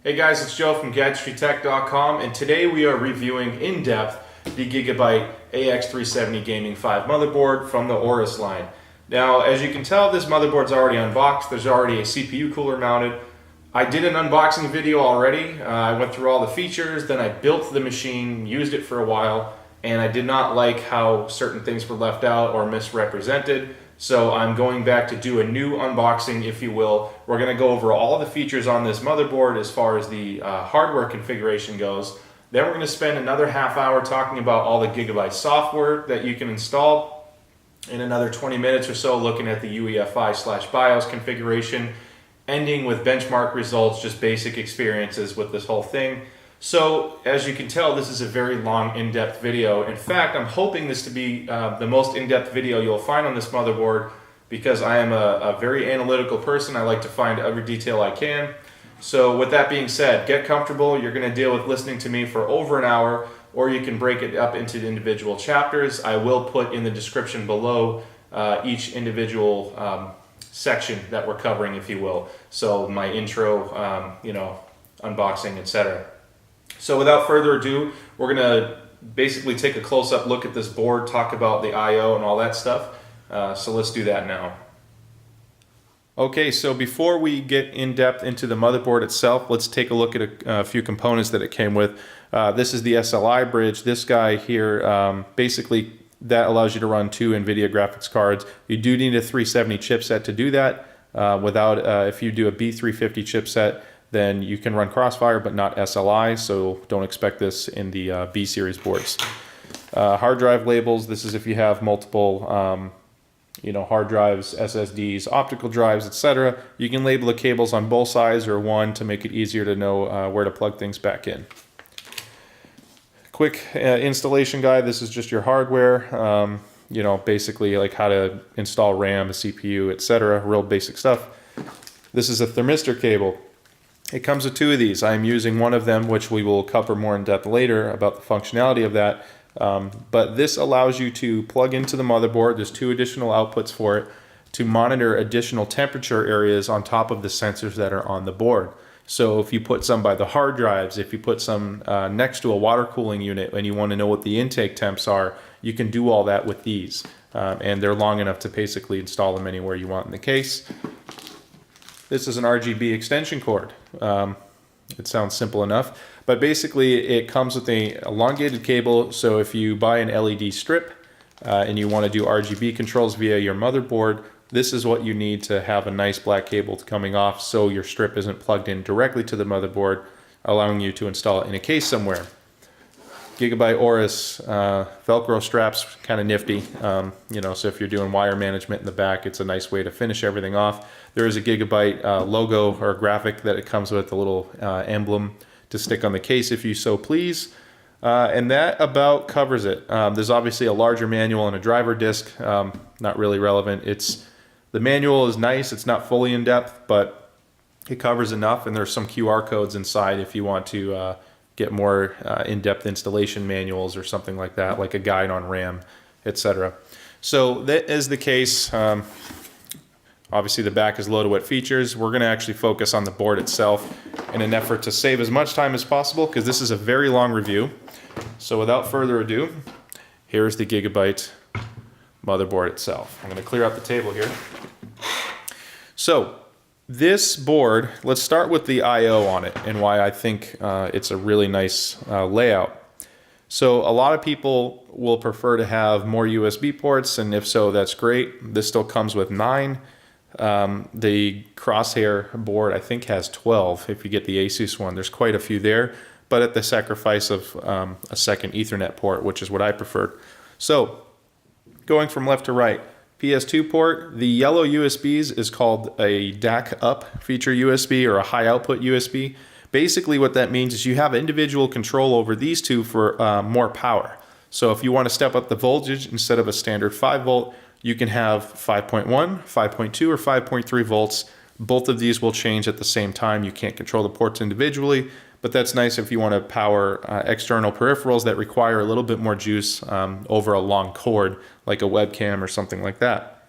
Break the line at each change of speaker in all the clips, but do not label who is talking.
Hey guys, it's Joe from GadgetryTech.com, and today we are reviewing in depth the Gigabyte AX370 Gaming 5 motherboard from the Aorus line. Now, as you can tell, this motherboard's already unboxed. There's already a CPU cooler mounted. I did an unboxing video already. I went through all the features, then I built the machine, used it for a while, and I did not like how certain things were left out or misrepresented. So I'm going back to do a new unboxing, if you will. We're going to go over all the features on this motherboard as far as the hardware configuration goes. Then we're going to spend another half hour talking about all the Gigabyte software that you can install. In another 20 minutes or so looking at the UEFI/BIOS configuration, ending with benchmark results, just basic experiences with this whole thing. So, as you can tell, this is a very long, in-depth video. In fact, I'm hoping this to be the most in-depth video you'll find on this motherboard because I am a very analytical person. I like to find every detail I can. So, with that being said, get comfortable. You're going to deal with listening to me for over an hour, or you can break it up into individual chapters. I will put in the description below each individual section that we're covering, if you will. So, my intro, unboxing, etc. So without further ado, we're going to basically take a close-up look at this board, talk about the I/O and all that stuff. So let's do that now. Okay, so before we get in depth into the motherboard itself, let's take a look at a few components that it came with. This is the SLI bridge. This guy here, basically that allows you to run 2 NVIDIA graphics cards. You do need a 370 chipset to do that. If you do a B350 chipset, then you can run Crossfire but not SLI, so don't expect this in the B series boards. Hard drive labels, this is if you have multiple hard drives, SSDs, optical drives, etc. You can label the cables on both sides or one to make it easier to know where to plug things back in. Quick installation guide, this is just your hardware, basically like how to install RAM, a CPU, etc. Real basic stuff. This is a thermistor cable. It comes with 2 of these. I'm using one of them, which we will cover more in depth later about the functionality of that. But this allows you to plug into the motherboard. There's 2 additional outputs for it to monitor additional temperature areas on top of the sensors that are on the board. So if you put some by the hard drives, if you put some next to a water cooling unit and you want to know what the intake temps are, you can do all that with these. And they're long enough to basically install them anywhere you want in the case. This is an RGB extension cord. It sounds simple enough, but basically it comes with a elongated cable. So if you buy an LED strip and you want to do RGB controls via your motherboard, this is what you need to have a nice black cable coming off so your strip isn't plugged in directly to the motherboard, allowing you to install it in a case somewhere. Gigabyte Aorus Velcro straps, kind of nifty. So if you're doing wire management in the back, it's a nice way to finish everything off. There is a Gigabyte logo or graphic that it comes with, a little emblem to stick on the case if you so please. And that about covers it. There's obviously a larger manual and a driver disc, not really relevant. The manual is nice, it's not fully in depth, but it covers enough, and there's some QR codes inside if you want to get more in-depth installation manuals or something like that, like a guide on RAM, etc. So that is the case. Obviously the back is loaded with features. We're going to actually focus on the board itself in an effort to save as much time as possible because this is a very long review. So without further ado, here's the Gigabyte motherboard itself. I'm going to clear out the table here. So this board, let's start with the I/O on it and why I think it's a really nice layout. So a lot of people will prefer to have more USB ports, and if so, that's great. This still comes with 9. The Crosshair board, I think, has 12 if you get the Asus one. There's quite a few there, but at the sacrifice of a second Ethernet port, which is what I preferred. So going from left to right, PS2 port, the yellow USBs is called a DAC up feature USB or a high output USB. Basically what that means is you have individual control over these 2 for more power. So if you want to step up the voltage instead of a standard 5 volt, you can have 5.1, 5.2, or 5.3 volts. Both of these will change at the same time. You can't control the ports individually, but that's nice if you want to power external peripherals that require a little bit more juice over a long cord, like a webcam or something like that.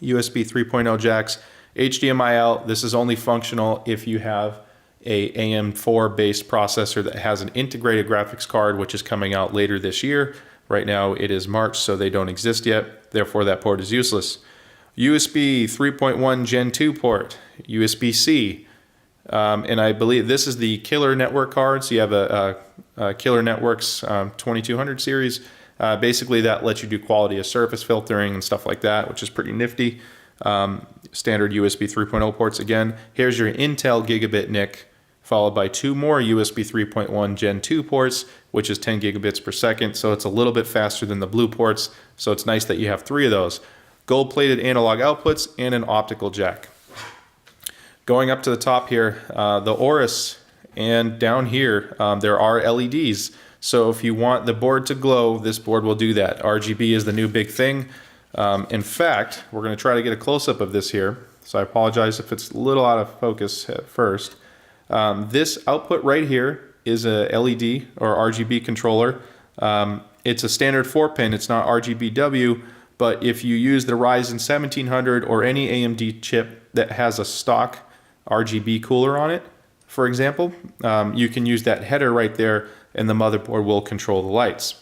USB 3.0 jacks, HDMI out. This is only functional if you have a AM4 based processor that has an integrated graphics card, which is coming out later this year. Right now it is March, so they don't exist yet. Therefore, that port is useless. USB 3.1 Gen 2 port, USB-C, and I believe this is the Killer Network card. So you have a Killer Networks 2200 series. Basically, that lets you do quality of surface filtering and stuff like that, which is pretty nifty. Standard USB 3.0 ports again. Here's your Intel gigabit NIC, followed by 2 more USB 3.1 Gen 2 ports, which is 10 gigabits per second. So it's a little bit faster than the blue ports. So it's nice that you have 3 of those. Gold-plated analog outputs and an optical jack. Going up to the top here, the Aorus, and down here there are LEDs. So if you want the board to glow, this board will do that. RGB is the new big thing. In fact, we're going to try to get a close-up of this here. So I apologize if it's a little out of focus at first. This output right here is a LED or RGB controller. It's a standard 4-pin. It's not RGBW, but if you use the Ryzen 1700 or any AMD chip that has a stock RGB cooler on it, for example, you can use that header right there and the motherboard will control the lights.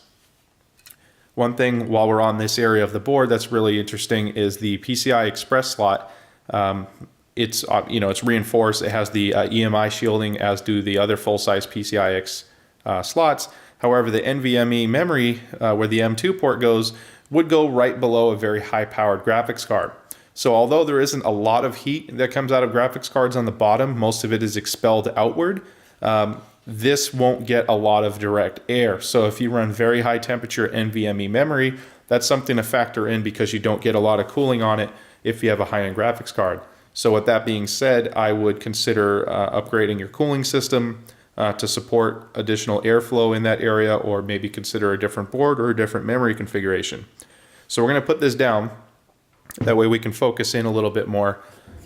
One thing while we're on this area of the board that's really interesting is the PCI Express slot. It's it's reinforced. It has the EMI shielding, as do the other full-size PCIX slots. However, the NVMe memory, where the M2 port goes, would go right below a very high-powered graphics card. So although there isn't a lot of heat that comes out of graphics cards on the bottom, most of it is expelled outward. This won't get a lot of direct air. So if you run very high temperature NVMe memory, that's something to factor in because you don't get a lot of cooling on it if you have a high-end graphics card. So with that being said, I would consider upgrading your cooling system to support additional airflow in that area, or maybe consider a different board or a different memory configuration. So we're going to put this down. That way we can focus in a little bit more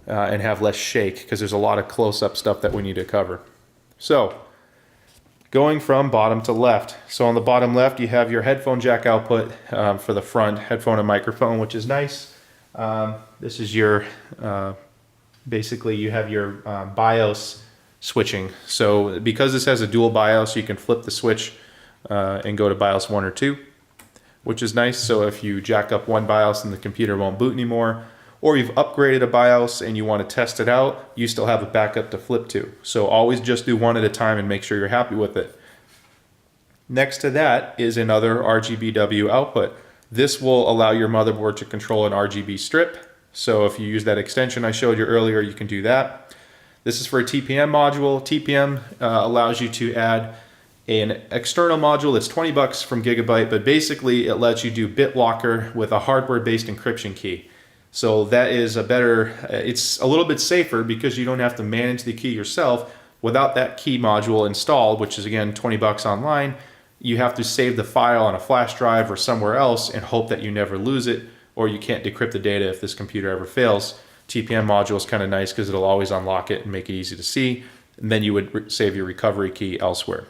and have less shake, because there's a lot of close-up stuff that we need to cover. So going from bottom to left. So on the bottom left, you have your headphone jack output for the front, headphone and microphone, which is nice. This is your, basically you have your BIOS switching. So because this has a dual BIOS, you can flip the switch and go to BIOS 1 or 2, which is nice. So if you jack up one BIOS and the computer won't boot anymore, or you've upgraded a BIOS and you want to test it out, you still have a backup to flip to. So always just do one at a time and make sure you're happy with it. Next to that is another RGBW output. This will allow your motherboard to control an RGB strip. So if you use that extension I showed you earlier, you can do that. This is for a TPM module. TPM allows you to add an external module that's 20 bucks from Gigabyte, but basically it lets you do BitLocker with a hardware-based encryption key. So that is a better, it's a little bit safer because you don't have to manage the key yourself. Without that key module installed, which is again 20 bucks online, you have to save the file on a flash drive or somewhere else and hope that you never lose it, or you can't decrypt the data if this computer ever fails. TPM module is kind of nice because it'll always unlock it and make it easy to see, and then you would save your recovery key elsewhere.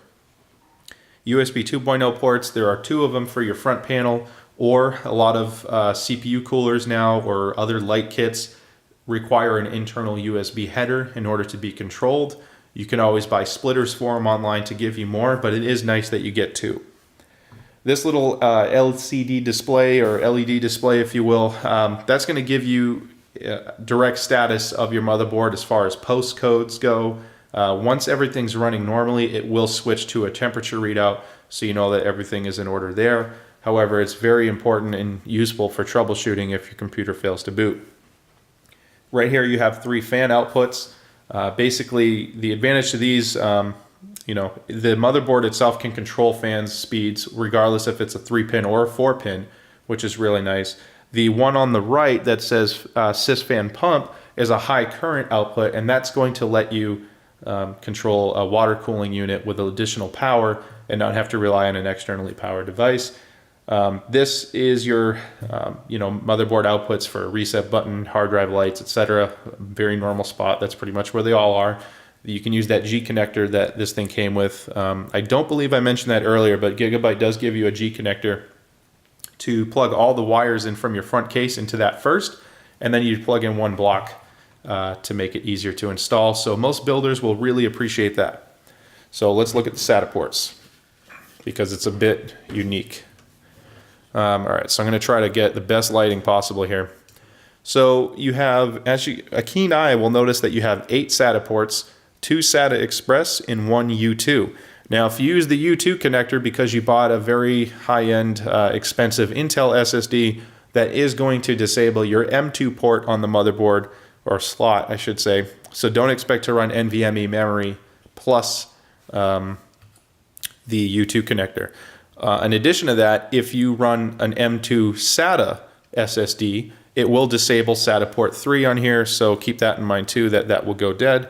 USB 2.0 ports, there are 2 of them for your front panel, or a lot of CPU coolers now or other light kits require an internal USB header in order to be controlled. You can always buy splitters for them online to give you more, but it is nice that you get 2. This little LCD display, or LED display if you will, that's going to give you direct status of your motherboard as far as postcodes go. Once everything's running normally, it will switch to a temperature readout, so you know that everything is in order there. However, it's very important and useful for troubleshooting if your computer fails to boot. Right here you have 3 fan outputs. Basically, the advantage to these, the motherboard itself can control fan speeds regardless if it's a 3-pin or a 4-pin, which is really nice. The one on the right that says sysfan pump is a high current output, and that's going to let you control a water cooling unit with additional power and not have to rely on an externally powered device. This is your motherboard outputs for reset button, hard drive lights, etc. Very normal spot. That's pretty much where they all are. You can use that G connector that this thing came with. I don't believe I mentioned that earlier, but Gigabyte does give you a G connector to plug all the wires in from your front case into that first, and then you plug in one block to make it easier to install. So most builders will really appreciate that. So let's look at the SATA ports because it's a bit unique. All right, so I'm going to try to get the best lighting possible here. So you have, a keen eye will notice that you have 8 SATA ports, 2 SATA Express, and 1 U2. Now, if you use the U2 connector because you bought a very high-end, expensive Intel SSD, that is going to disable your M2 port on the motherboard, or slot, I should say. So don't expect to run NVMe memory plus the U2 connector. In addition to that, if you run an M2 SATA SSD, it will disable SATA port 3 on here, so keep that in mind too, that will go dead.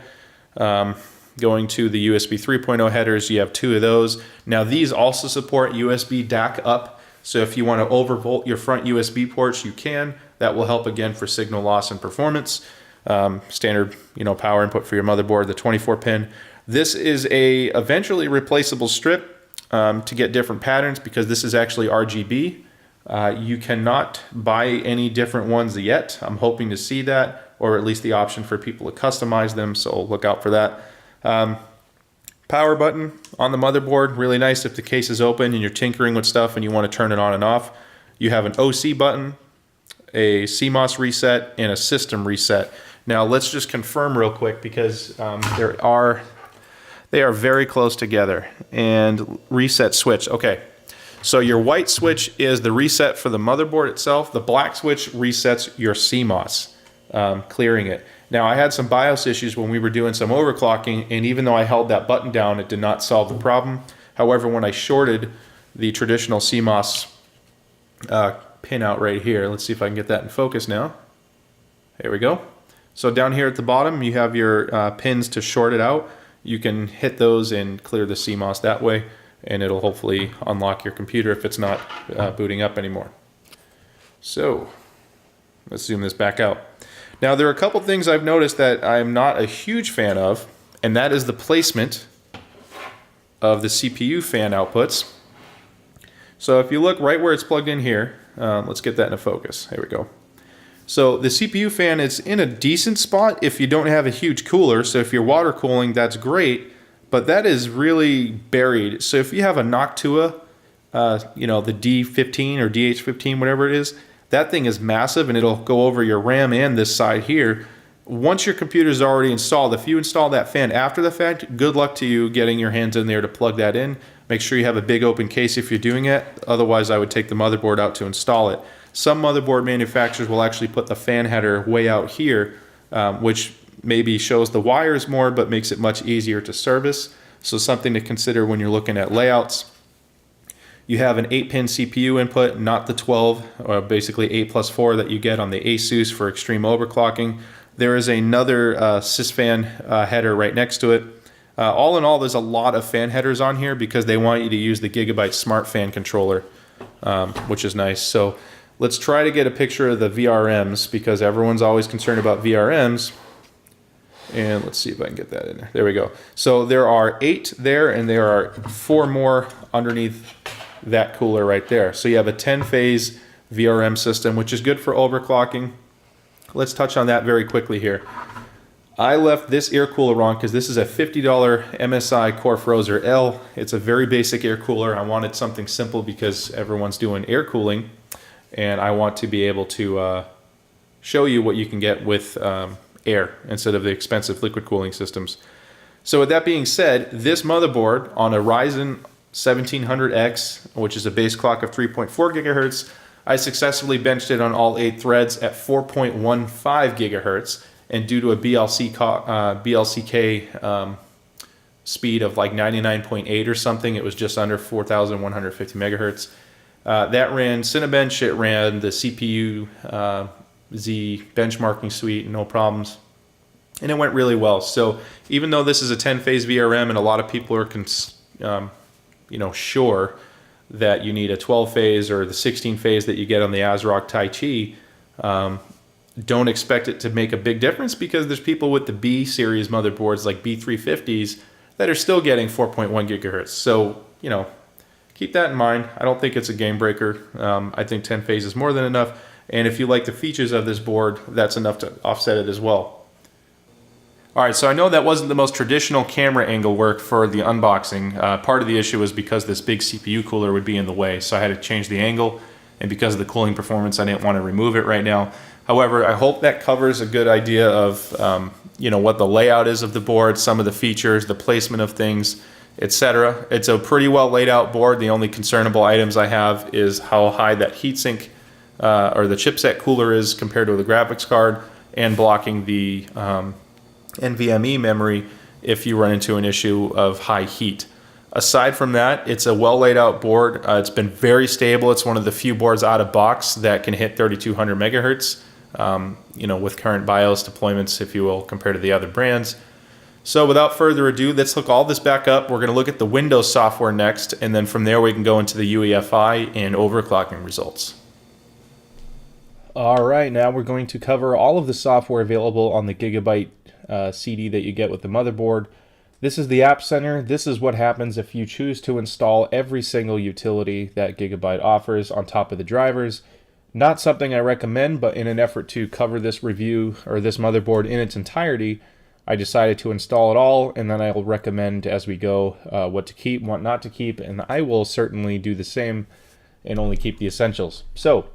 Going to the USB 3.0 headers, you have 2 of those. Now these also support USB DAC up, so if you want to overvolt your front USB ports, you can. That will help again for signal loss and performance. Standard, power input for your motherboard, the 24 pin. This is a eventually replaceable strip to get different patterns because this is actually RGB. You cannot buy any different ones yet. I'm hoping to see that, or at least the option for people to customize them, so look out for that. Power button on the motherboard, really nice if the case is open and you're tinkering with stuff and you want to turn it on and off. You have an OC button, a CMOS reset, and a system reset. Now let's just confirm real quick because they are very close together. And reset switch, okay. So your white switch is the reset for the motherboard itself. The black switch resets your CMOS, clearing it. Now I had some BIOS issues when we were doing some overclocking, and even though I held that button down, it did not solve the problem. However, when I shorted the traditional CMOS pin out right here, let's see if I can get that in focus now. There we go. So down here at the bottom, you have your pins to short it out. You can hit those and clear the CMOS that way, and it'll hopefully unlock your computer if it's not booting up anymore. So let's zoom this back out. Now there are a couple things I've noticed that I'm not a huge fan of, and that is the placement of the CPU fan outputs. So if you look right where it's plugged in here, let's get that into focus. There we go. So the CPU fan is in a decent spot if you don't have a huge cooler. So if you're water cooling, that's great, but that is really buried. So if you have a Noctua, the D15 or DH15, whatever it is, that thing is massive and it'll go over your RAM and this side here. Once your computer is already installed, if you install that fan after the fact, good luck to you getting your hands in there to plug that in. Make sure you have a big open case if you're doing it. Otherwise, I would take the motherboard out to install it. Some motherboard manufacturers will actually put the fan header way out here, which maybe shows the wires more, but makes it much easier to service. So something to consider when you're looking at layouts. You have an 8-pin CPU input, not the 12, or basically 8+4 that you get on the Asus for extreme overclocking. There is another sysfan header right next to it. All in all, there's a lot of fan headers on here because they want you to use the Gigabyte Smart Fan controller, which is nice. So let's try to get a picture of the VRMs because everyone's always concerned about VRMs. And let's see if I can get that in there. There we go. So there are 8 there, and there are 4 more underneath that cooler right there. So you have a 10-phase VRM system, which is good for overclocking. Let's touch on that very quickly here. I left this air cooler on because this is a $50 MSI Core Frozer L. It's a very basic air cooler. I wanted something simple because everyone's doing air cooling, and I want to be able to show you what you can get with air instead of the expensive liquid cooling systems. So with that being said, this motherboard on a Ryzen 1700X, which is a base clock of 3.4 gigahertz, I successfully benched it on all 8 threads at 4.15 gigahertz, and due to a BLCK speed of like 99.8 or something, it was just under 4,150 megahertz. That ran Cinebench, it ran the CPU Z benchmarking suite, no problems, and it went really well. So even though this is a 10-phase VRM and a lot of people are sure that you need a 12-phase or the 16-phase that you get on the ASRock Taichi, don't expect it to make a big difference because there's people with the B series motherboards like B350s that are still getting 4.1 gigahertz. So, keep that in mind. I don't think it's a game breaker. I think 10-phase is more than enough. And if you like the features of this board, that's enough to offset it as well. All right, so I know that wasn't the most traditional camera angle work for the unboxing. Part of the issue was because this big CPU cooler would be in the way, so I had to change the angle, and because of the cooling performance, I didn't want to remove it right now. However, I hope that covers a good idea of what the layout is of the board, some of the features, the placement of things, etc. It's a pretty well laid out board. The only concernable items I have is how high that heatsink or the chipset cooler is compared to the graphics card, and blocking the NVMe memory if you run into an issue of high heat. Aside from that, it's a well laid out board. It's been very stable. It's one of the few boards out of box that can hit 3200 megahertz, with current BIOS deployments, if you will, compared to the other brands. So without further ado, let's hook all this back up. We're going to look at the Windows software next, and then from there we can go into the UEFI and overclocking results. All right, now we're going to cover all of the software available on the Gigabyte CD that you get with the motherboard. This is the App Center. This is what happens if you choose to install every single utility that Gigabyte offers on top of the drivers. Not something I recommend, but in an effort to cover this review or this motherboard in its entirety, I decided to install it all, and then I will recommend as we go what to keep, what not to keep, and I will certainly do the same and only keep the essentials. So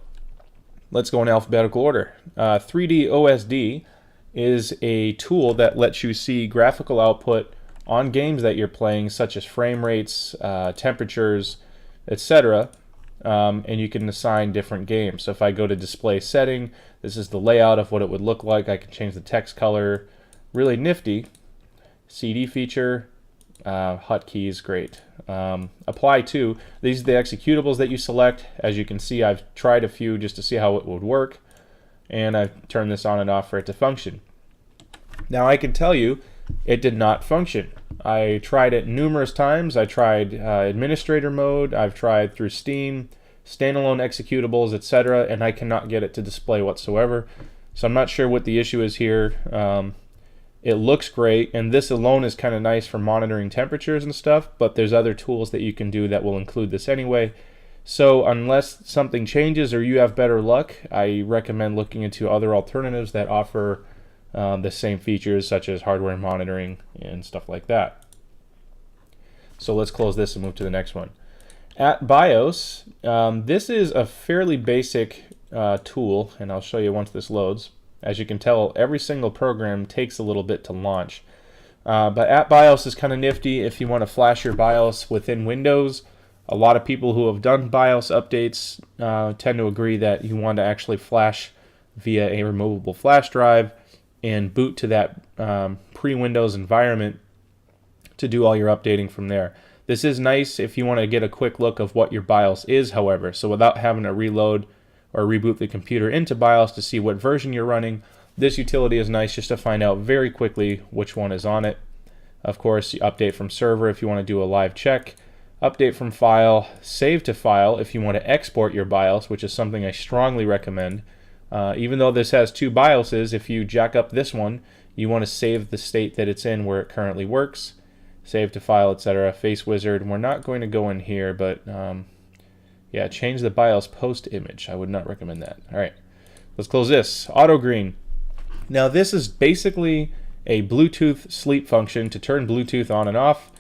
let's go in alphabetical order. 3D OSD is a tool that lets you see graphical output on games that you're playing, such as frame rates, temperatures, etc. And you can assign different games. So if I go to display setting, this is the layout of what it would look like. I can change the text color. Really nifty. CD feature, hotkeys, great. Apply to, these are the executables that you select. As you can see, I've tried a few just to see how it would work, and I've turned this on and off for it to function. Now I can tell you it did not function. I tried it numerous times. I tried administrator mode, I've tried through Steam, standalone executables, etc., and I cannot get it to display whatsoever. So I'm not sure what the issue is here. It looks great, and this alone is kind of nice for monitoring temperatures and stuff, but there's other tools that you can do that will include this anyway. So unless something changes or you have better luck, I recommend looking into other alternatives that offer the same features, such as hardware monitoring and stuff like that. So let's close this and move to the next one. At BIOS, this is a fairly basic tool, and I'll show you once this loads. As you can tell, every single program takes a little bit to launch. But at BIOS is kind of nifty if you want to flash your BIOS within Windows. A lot of people who have done BIOS updates tend to agree that you want to actually flash via a removable flash drive and boot to that pre-Windows environment to do all your updating from there. This is nice if you want to get a quick look of what your BIOS is, however, so without having to reload or reboot the computer into BIOS to see what version you're running, this utility is nice just to find out very quickly which one is on it. Of course, you update from server if you want to do a live check, update from file, save to file if you want to export your BIOS, which is something I strongly recommend. Even though this has two BIOSes, if you jack up this one, you want to save the state that it's in where it currently works, save to file, etc. Face Wizard, we're not going to go in here, but yeah, change the BIOS post image. I would not recommend that. All right, let's close this. Auto Green. Now this is basically a Bluetooth sleep function to turn Bluetooth on and off.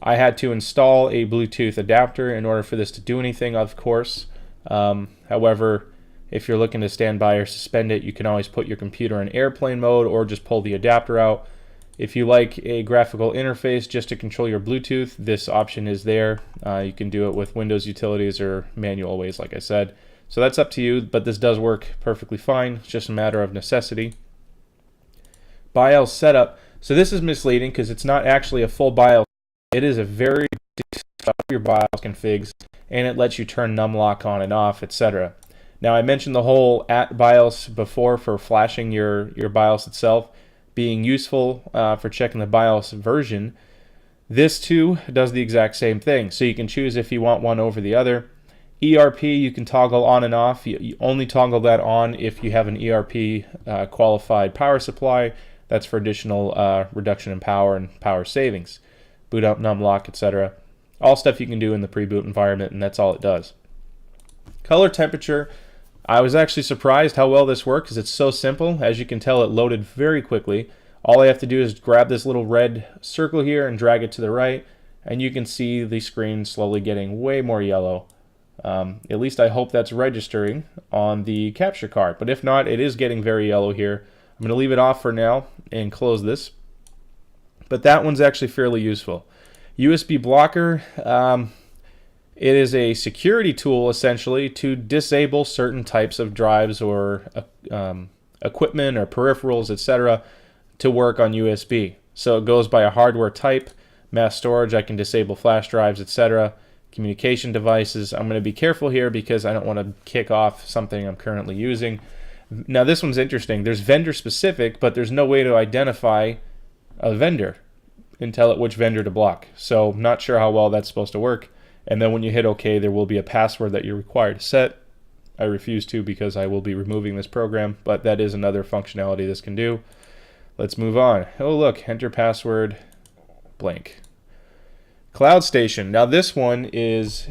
I had to install a Bluetooth adapter in order for this to do anything, of course. However, if you're looking to stand by or suspend it, you can always put your computer in airplane mode or just pull the adapter out. If you like a graphical interface just to control your Bluetooth, this option is there. You can do it with Windows utilities or manual ways, like I said. So that's up to you, but this does work perfectly fine. It's just a matter of necessity. BIOS setup. So this is misleading because it's not actually a full BIOS. It is a very basic stuff your BIOS configs, and it lets you turn numlock on and off, etc. Now I mentioned the whole at BIOS before for flashing your BIOS itself being useful for checking the BIOS version. This too does the exact same thing, so you can choose if you want one over the other. ERP you can toggle on and off. You only toggle that on if you have an ERP qualified power supply. That's for additional reduction in power and power savings. Boot up, numlock, etc. All stuff you can do in the pre-boot environment, and that's all it does. Color temperature. I was actually surprised how well this worked because it's so simple. As you can tell, it loaded very quickly.
All I have to do is grab this little red circle here and drag it to the right, and you can see the screen slowly getting way more yellow. At least I hope that's registering on the capture card, but if not, it is getting very yellow here. I'm going to leave it off for now and close this. But that one's actually fairly useful. USB blocker, it is a security tool essentially to disable certain types of drives or equipment or peripherals, etc., to work on USB. So it goes by a hardware type. Mass storage, I can disable flash drives, etc. Communication devices, I'm going to be careful here because I don't want to kick off something I'm currently using. Now this one's interesting. There's vendor specific, but there's no way to identify a vendor and tell it which vendor to block. So not sure how well that's supposed to work. And then when you hit OK, there will be a password that you're required to set. I refuse to because I will be removing this program, but that is another functionality this can do. Let's move on. Oh look, enter password blank. Cloud Station. Now this one is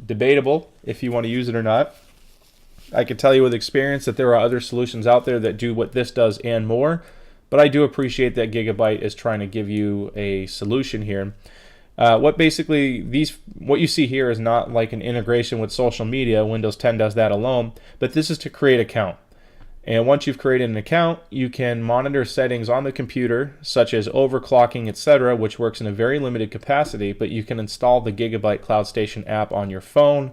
debatable if you want to use it or not. I can tell you with experience that there are other solutions out there that do what this does and more, but I do appreciate that Gigabyte is trying to give you a solution here. What you see here is not like an integration with social media. Windows 10 does that alone, but this is to create an account. And once you've created an account, you can monitor settings on the computer, such as overclocking, etc., which works in a very limited capacity, but you can install the Gigabyte Cloud Station app on your phone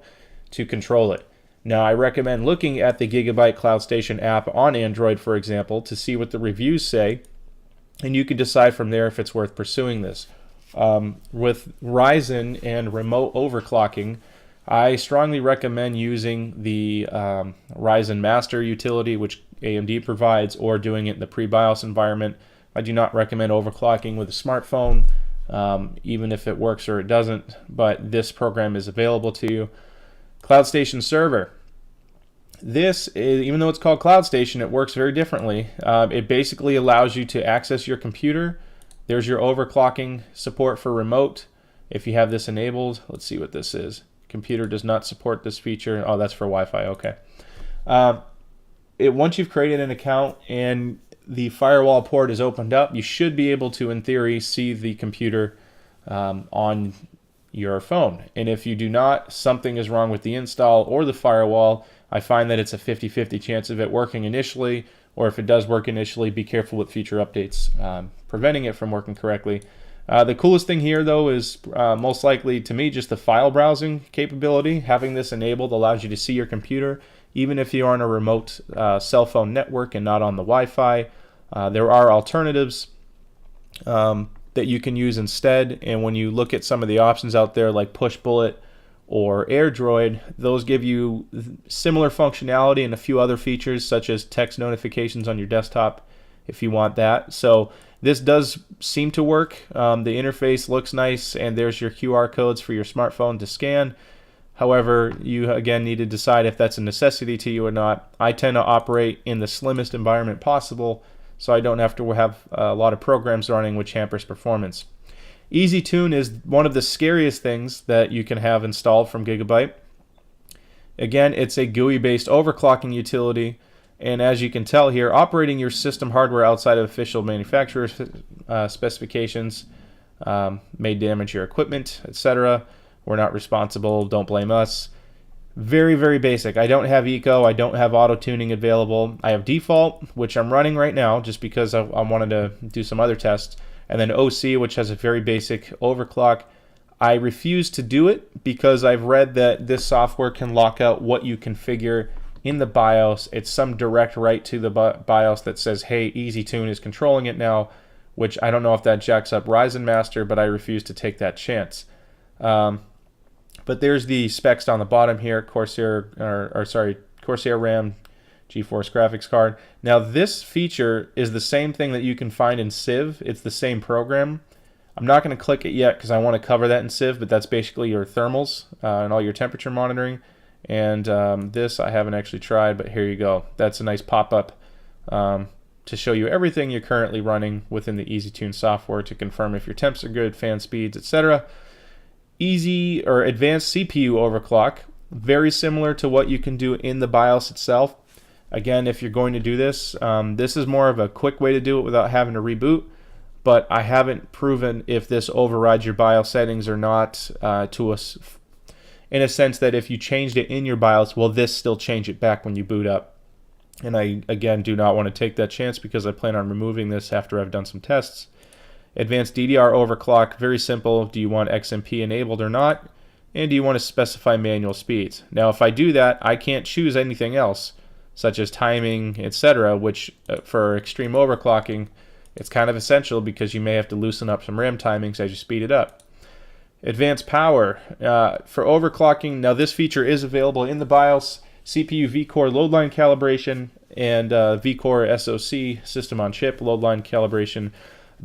to control it. Now, I recommend looking at the Gigabyte Cloud Station app on Android, for example, to see what the reviews say, and you can decide from there if it's worth pursuing this. With Ryzen and remote overclocking, I strongly recommend using the Ryzen Master utility, which AMD provides, or doing it in the pre-BIOS environment. I do not recommend overclocking with a smartphone, even if it works or it doesn't, but this program is available to you. Cloud Station Server. This, even though it's called Cloud Station, it works very differently. It basically allows you to access your computer. There's your overclocking support for remote. If you have this enabled, let's see what this is. Computer does not support this feature. Oh, that's for Wi-Fi. Okay. Once you've created an account and the firewall port is opened up, you should be able to, in theory, see the computer on your phone. And if you do not, something is wrong with the install or the firewall. I find that it's a 50-50 chance of it working initially, or if it does work initially, be careful with future updates preventing it from working correctly. The coolest thing here, though, is most likely to me just the file browsing capability. Having this enabled allows you to see your computer, even if you're on a remote cell phone network and not on the Wi-Fi. There are alternatives that you can use instead, and when you look at some of the options out there like Pushbullet or AirDroid, those give you similar functionality and a few other features such as text notifications on your desktop if you want that. So this does seem to work. The interface looks nice, and there's your QR codes for your smartphone to scan. However, you again need to decide if that's a necessity to you or not. I tend to operate in the slimmest environment possible, so I don't have to have a lot of programs running, which hampers performance. EasyTune is one of the scariest things that you can have installed from Gigabyte. Again, it's a GUI-based overclocking utility, and as you can tell here, operating your system hardware outside of official manufacturer's specifications may damage your equipment, etc. We're not responsible, don't blame us. Very, very basic. I don't have Eco, I don't have auto tuning available. I have default, which I'm running right now just because I wanted to do some other tests, and then OC, which has a very basic overclock. I refuse to do it because I've read that this software can lock out what you configure in the BIOS. It's some direct write to the BIOS that says, hey, EasyTune is controlling it now, which I don't know if that jacks up Ryzen Master, but I refuse to take that chance. But there's the specs on the bottom here, Corsair RAM GeForce graphics card. Now this feature is the same thing that you can find in Civ. It's the same program. I'm not going to click it yet because I want to cover that in Civ, but that's basically your thermals and all your temperature monitoring. And this I haven't actually tried, but here you go. That's a nice pop-up to show you everything you're currently running within the EasyTune software to confirm if your temps are good, fan speeds, etc. Easy or advanced CPU overclock, very similar to what you can do in the BIOS itself. Again, if you're going to do this, this is more of a quick way to do it without having to reboot, but I haven't proven if this overrides your BIOS settings or not in a sense that if you changed it in your BIOS, will this still change it back when you boot up? And I, again, do not want to take that chance because I plan on removing this after I've done some tests. Advanced DDR overclock, very simple. Do you want XMP enabled or not? And do you want to specify manual speeds? Now, if I do that, I can't choose anything else, such as timing, etc., which for extreme overclocking, it's kind of essential because you may have to loosen up some RAM timings as you speed it up. Advanced power. For overclocking, now this feature is available in the BIOS, CPU vCore load line calibration, and vCore SoC system on chip load line calibration.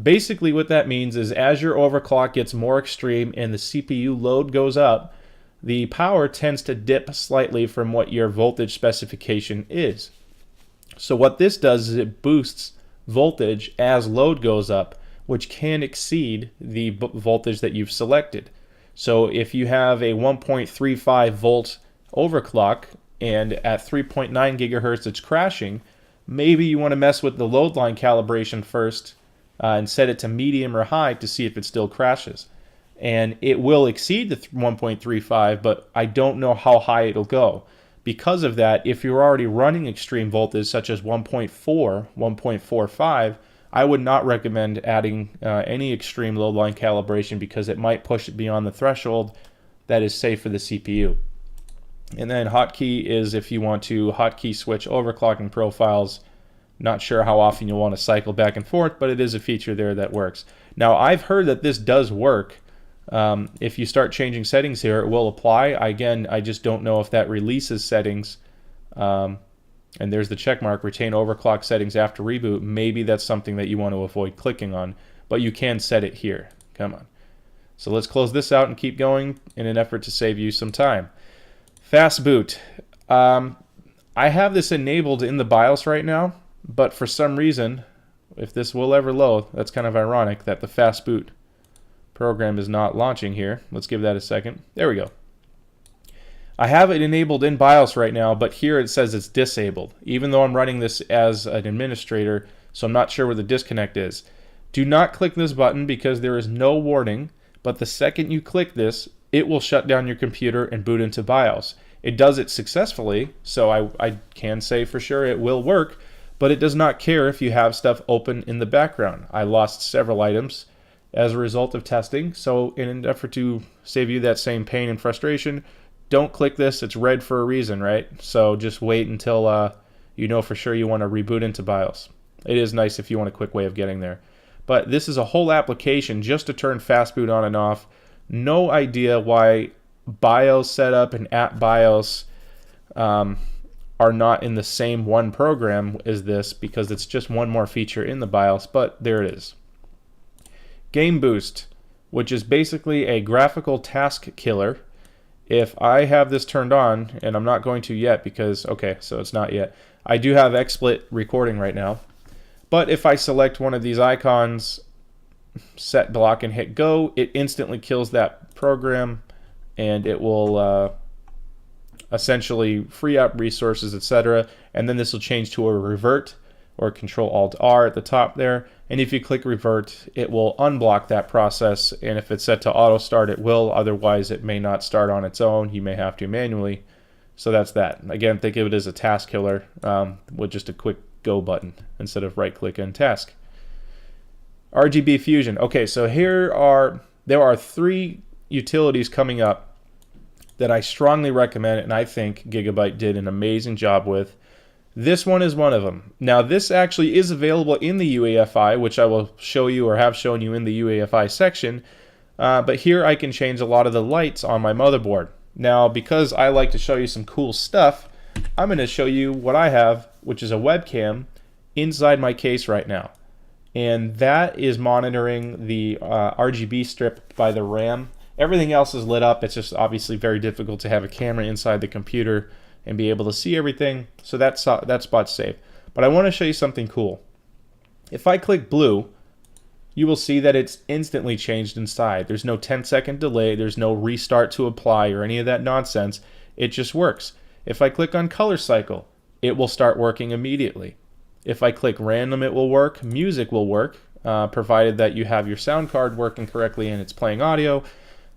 Basically what that means is as your overclock gets more extreme and the CPU load goes up, the power tends to dip slightly from what your voltage specification is. So what this does is it boosts voltage as load goes up, which can exceed the voltage that you've selected. So if you have a 1.35 volt overclock and at 3.9 gigahertz it's crashing, maybe you want to mess with the load line calibration first and set it to medium or high to see if it still crashes. And it will exceed the 1.35, but I don't know how high it'll go. Because of that, if you're already running extreme voltage such as 1.4, 1.45, I would not recommend adding any extreme load line calibration because it might push it beyond the threshold that is safe for the CPU. And then hotkey is if you want to hotkey switch overclocking profiles. Not sure how often you'll want to cycle back and forth, but it is a feature there that works. Now, I've heard that this does work. If you start changing settings here, it will apply. Again, I just don't know if that releases settings. And there's the check mark, retain overclock settings after reboot. Maybe that's something that you want to avoid clicking on, but you can set it here. Come on. So let's close this out and keep going in an effort to save you some time. Fast boot. I have this enabled in the BIOS right now, but for some reason, if this will ever load, that's kind of ironic that the fast boot program is not launching here. Let's give that a second. There we go. I have it enabled in BIOS right now, but here it says it's disabled, even though I'm running this as an administrator, so I'm not sure where the disconnect is. Do not click this button because there is no warning, but the second you click this, it will shut down your computer and boot into BIOS. It does it successfully, so I can say for sure it will work, but it does not care if you have stuff open in the background. I lost several items as a result of testing, so in an effort to save you that same pain and frustration, don't click this. It's red for a reason, right? So just wait until you know for sure you want to reboot into BIOS. It is nice if you want a quick way of getting there. But this is a whole application just to turn fast boot on and off. No idea why BIOS setup and app BIOS are not in the same one program as this because it's just one more feature in the BIOS, but there it is. Game Boost, which is basically a graphical task killer. If I have this turned on, and I'm not going to yet because, okay, so it's not yet. I do have XSplit recording right now. But if I select one of these icons, set block and hit go, it instantly kills that program and it will essentially free up resources, etc. And then this will change to a revert or Control-Alt-R at the top there. And if you click revert, it will unblock that process. And if it's set to auto start, it will. Otherwise, it may not start on its own. You may have to manually. So that's that. Again, think of it as a task killer with just a quick go button instead of right click and task. RGB Fusion. Okay, so there are 3 utilities coming up that I strongly recommend, and I think Gigabyte did an amazing job with. This one is one of them. Now, this actually is available in the UEFI, which I will show you or have shown you in the UEFI section. But here I can change a lot of the lights on my motherboard. Now, because I like to show you some cool stuff, I'm going to show you what I have, which is a webcam inside my case right now. And that is monitoring the RGB strip by the RAM. Everything else is lit up. It's just obviously very difficult to have a camera inside the computer and be able to see everything. So that spot's safe. But I want to show you something cool. If I click blue, you will see that it's instantly changed inside. There's no 10-second delay. There's no restart to apply or any of that nonsense. It just works. If I click on color cycle, it will start working immediately. If I click random, it will work. Music will work, provided that you have your sound card working correctly and it's playing audio.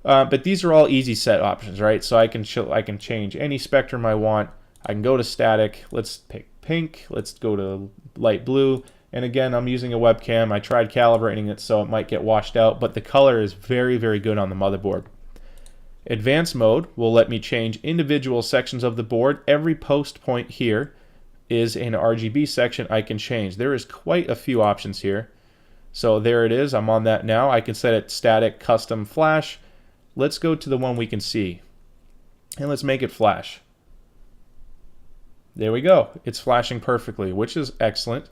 But these are all easy set options, right? So I can change any spectrum I want. I can go to static. Let's pick pink. Let's go to light blue. And again, I'm using a webcam. I tried calibrating it so it might get washed out, but the color is very, very good on the motherboard. Advanced mode will let me change individual sections of the board. Every post point here is an RGB section I can change. There is quite a few options here. So there it is. I'm on that now. I can set it static, custom, flash. Let's go to the one we can see. And let's make it flash. There we go. It's flashing perfectly, which is excellent.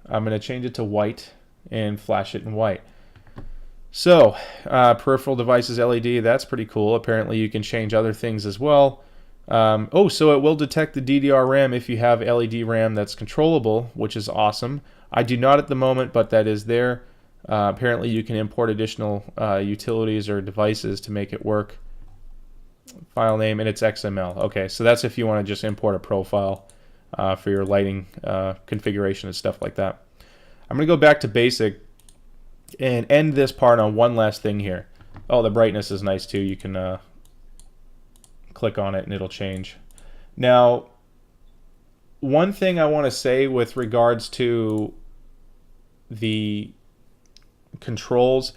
I'm going to change it to white and flash it in white. So, peripheral devices LED, that's pretty cool. Apparently you can change other things as well. So it will detect the DDR RAM if you have LED RAM that's controllable, which is awesome. I do not at the moment, but that is there. Apparently you can import additional utilities or devices to make it work. File name, and it's XML. Okay, so that's if you want to just import a profile for your lighting configuration and stuff like that. I'm going to go back to basic and end this part on one last thing here. Oh, the brightness is nice too. You can click on it and it'll change. Now, one thing I want to say with regards to the controls,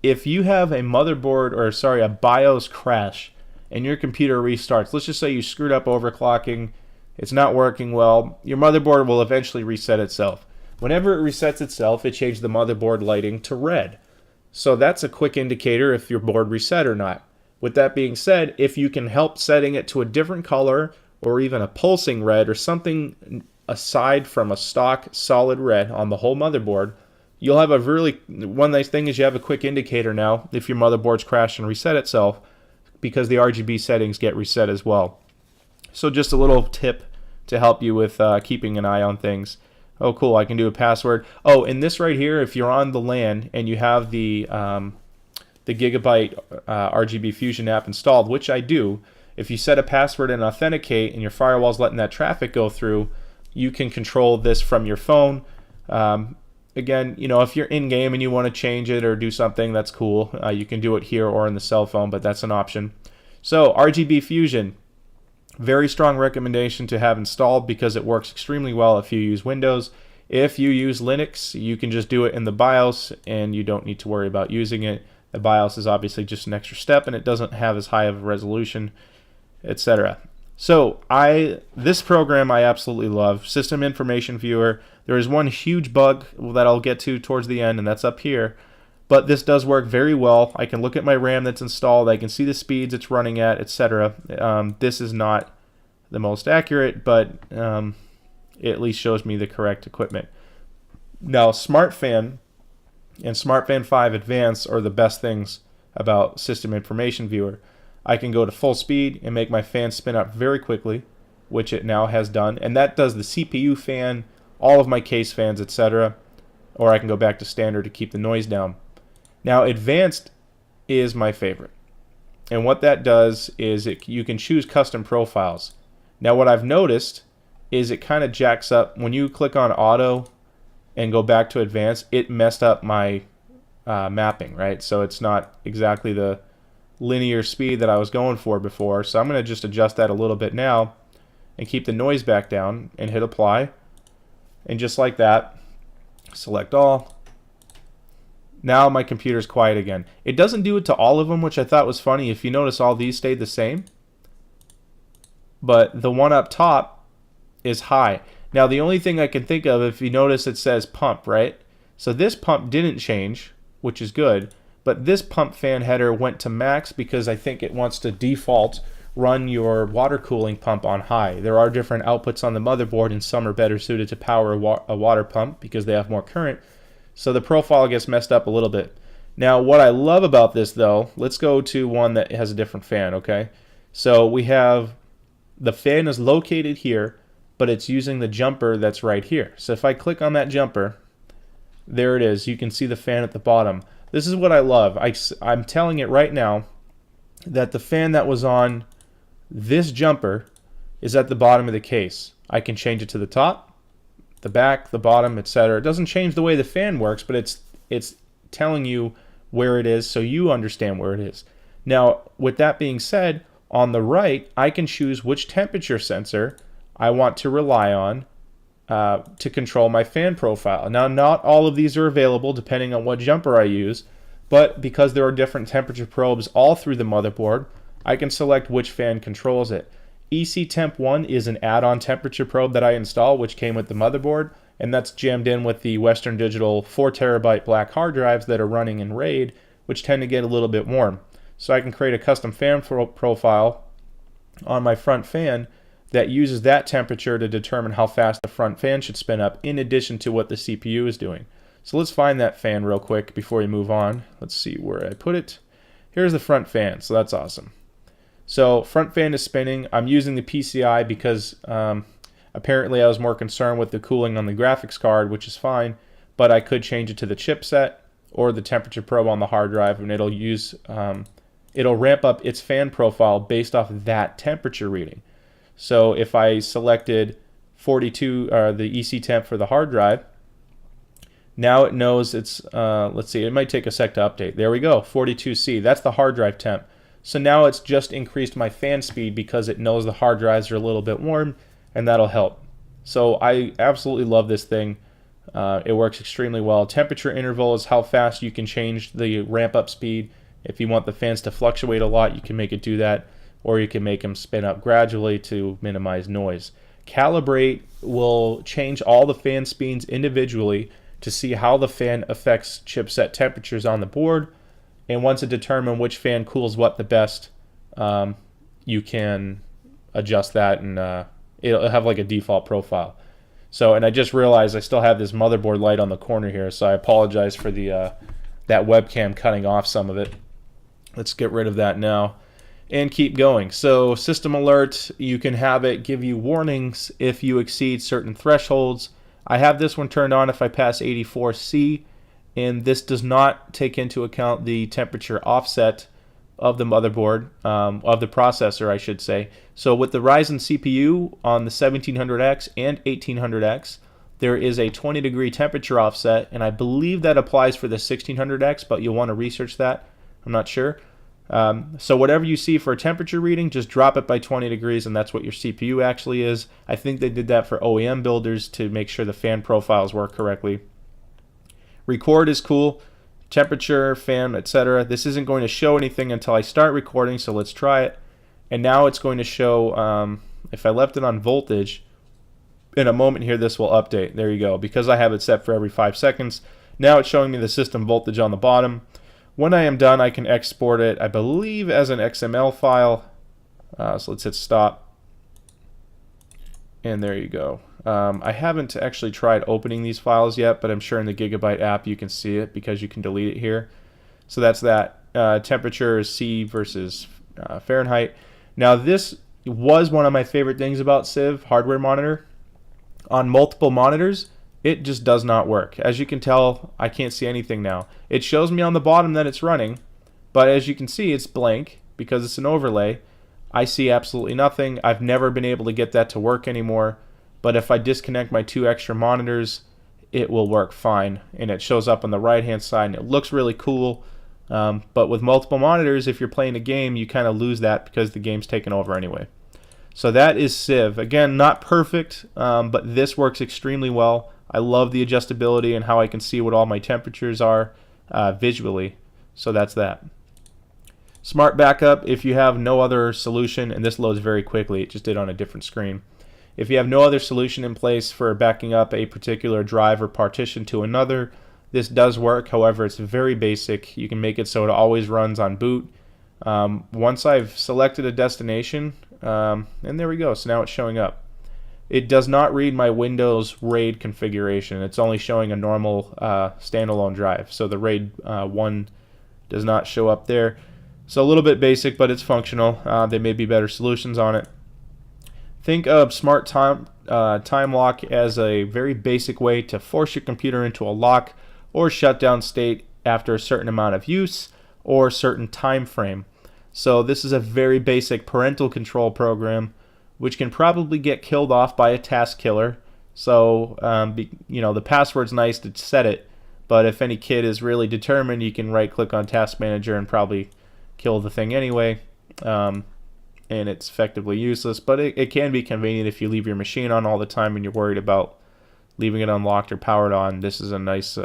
if you have a motherboard, or sorry, a BIOS crash and your computer restarts, let's just say you screwed up overclocking, it's not working well, your motherboard will eventually reset itself. Whenever it resets itself, it changes the motherboard lighting to red. So that's a quick indicator if your board reset or not. With that being said, if you can help setting it to a different color or even a pulsing red or something aside from a stock solid red on the whole motherboard, you'll have one nice thing is you have a quick indicator now if your motherboard's crashed and reset itself, because the RGB settings get reset as well. So just a little tip to help you with keeping an eye on things. Oh, cool, I can do a password. Oh, and this right here, if you're on the LAN and you have the Gigabyte RGB Fusion app installed, which I do, if you set a password and authenticate and your firewall's letting that traffic go through, you can control this from your phone. Again, if you're in game and you want to change it or do something, that's cool. You can do it here or in the cell phone, but that's an option. So RGB Fusion, very strong recommendation to have installed because it works extremely well if you use Windows. If you use Linux, you can just do it in the BIOS and you don't need to worry about using it. The BIOS is obviously just an extra step and it doesn't have as high of a resolution, etc. So this program I absolutely love. System Information Viewer. There is one huge bug that I'll get to towards the end, and that's up here. But this does work very well. I can look at my RAM that's installed. I can see the speeds it's running at, etc. This is not the most accurate, but it at least shows me the correct equipment. Now, SmartFan and SmartFan 5 Advanced are the best things about System Information Viewer. I can go to full speed and make my fan spin up very quickly, which it now has done. And that does the CPU fan, all of my case fans, etc. Or I can go back to standard to keep the noise down. Now, Advanced is my favorite. And what that does is you can choose custom profiles. Now, what I've noticed is it kind of jacks up. When you click on Auto and go back to Advanced, it messed up my mapping, right? So it's not exactly the linear speed that I was going for before. So I'm going to just adjust that a little bit now and keep the noise back down and hit Apply. And just like that, select all. Now my computer's quiet again. It doesn't do it to all of them, which I thought was funny. If you notice, all these stayed the same. But the one up top is high. Now the only thing I can think of, if you notice, it says pump, right? So this pump didn't change, which is good. But this pump fan header went to max because I think it wants to default run your water cooling pump on high. There are different outputs on the motherboard, and some are better suited to power a water pump because they have more current. So the profile gets messed up a little bit. Now, what I love about this, though, let's go to one that has a different fan, okay? So we have the fan is located here, but it's using the jumper that's right here. So if I click on that jumper, there it is. You can see the fan at the bottom. This is what I love. I'm telling it right now that the fan that was on this jumper is at the bottom of the case. I can change it to the top, the back, the bottom, etc. It doesn't change the way the fan works, but it's telling you where it is so you understand where it is. Now, with that being said, on the right, I can choose which temperature sensor I want to rely on to control my fan profile. Now, not all of these are available depending on what jumper I use, but because there are different temperature probes all through the motherboard, I can select which fan controls it. ECTemp1 is an add-on temperature probe that I install, which came with the motherboard, and that's jammed in with the Western Digital 4TB black hard drives that are running in RAID, which tend to get a little bit warm. So I can create a custom fan profile on my front fan that uses that temperature to determine how fast the front fan should spin up, in addition to what the CPU is doing. So let's find that fan real quick before we move on. Let's see where I put it. Here's the front fan, so that's awesome. So front fan is spinning. I'm using the PCI because apparently I was more concerned with the cooling on the graphics card, which is fine, but I could change it to the chipset or the temperature probe on the hard drive, and it'll ramp up its fan profile based off that temperature reading. So if I selected 42, the ECTemp for the hard drive, now it knows it's, let's see, it might take a sec to update. There we go, 42C, that's the hard drive temp. So now it's just increased my fan speed because it knows the hard drives are a little bit warm, and that'll help. So I absolutely love this thing. It works extremely well. Temperature interval is how fast you can change the ramp up speed. If you want the fans to fluctuate a lot, you can make it do that, or you can make them spin up gradually to minimize noise. Calibrate will change all the fan speeds individually to see how the fan affects chipset temperatures on the board, and once it determines which fan cools what the best, you can adjust that, and it'll have like a default profile. So, and I just realized I still have this motherboard light on the corner here, so I apologize for the that webcam cutting off some of it. Let's get rid of that now and keep going. So system alert, you can have it give you warnings if you exceed certain thresholds. I have this one turned on if I pass 84C, and this does not take into account the temperature offset of the motherboard, of the processor, I should say. So with the Ryzen CPU on the 1700X and 1800X, there is a 20-degree temperature offset, and I believe that applies for the 1600X, but you'll want to research that. I'm not sure. So whatever you see for a temperature reading, just drop it by 20 degrees, and that's what your CPU actually is. I think they did that for OEM builders to make sure the fan profiles work correctly. Record is cool. Temperature, fan, etc. This isn't going to show anything until I start recording, so let's try it. And now it's going to show, if I left it on voltage, in a moment here this will update. There you go. Because I have it set for every 5 seconds, now it's showing me the system voltage on the bottom. When I am done, I can export it, I believe, as an XML file. So let's hit stop. And there you go. I haven't actually tried opening these files yet, but I'm sure in the Gigabyte app you can see it because you can delete it here. So that's that. Temperature is C versus Fahrenheit. Now this was one of my favorite things about Civ hardware monitor. On multiple monitors, it just does not work. As you can tell, I can't see anything now. It shows me on the bottom that it's running, but as you can see, it's blank because it's an overlay. I see absolutely nothing. I've never been able to get that to work anymore, but if I disconnect my 2 extra monitors, it will work fine, and it shows up on the right-hand side, and it looks really cool. But with multiple monitors, if you're playing a game, you kind of lose that because the game's taken over anyway. So that is Civ. Again, not perfect, but this works extremely well. I love the adjustability and how I can see what all my temperatures are visually. So that's that. Smart Backup, if you have no other solution, and this loads very quickly, it just did on a different screen. If you have no other solution in place for backing up a particular drive or partition to another, this does work. However, it's very basic. You can make it so it always runs on boot. Once I've selected a destination, and there we go, so now it's showing up. It does not read my Windows RAID configuration. It's only showing a normal standalone drive. So the RAID 1 does not show up there. So a little bit basic, but it's functional. There may be better solutions on it. Think of Smart Time Lock as a very basic way to force your computer into a lock or shutdown state after a certain amount of use or certain time frame. So this is a very basic parental control program which can probably get killed off by a task killer. So, the password's nice to set it, but if any kid is really determined, you can right-click on Task Manager and probably kill the thing anyway, and it's effectively useless. But it can be convenient if you leave your machine on all the time and you're worried about leaving it unlocked or powered on. This is a nice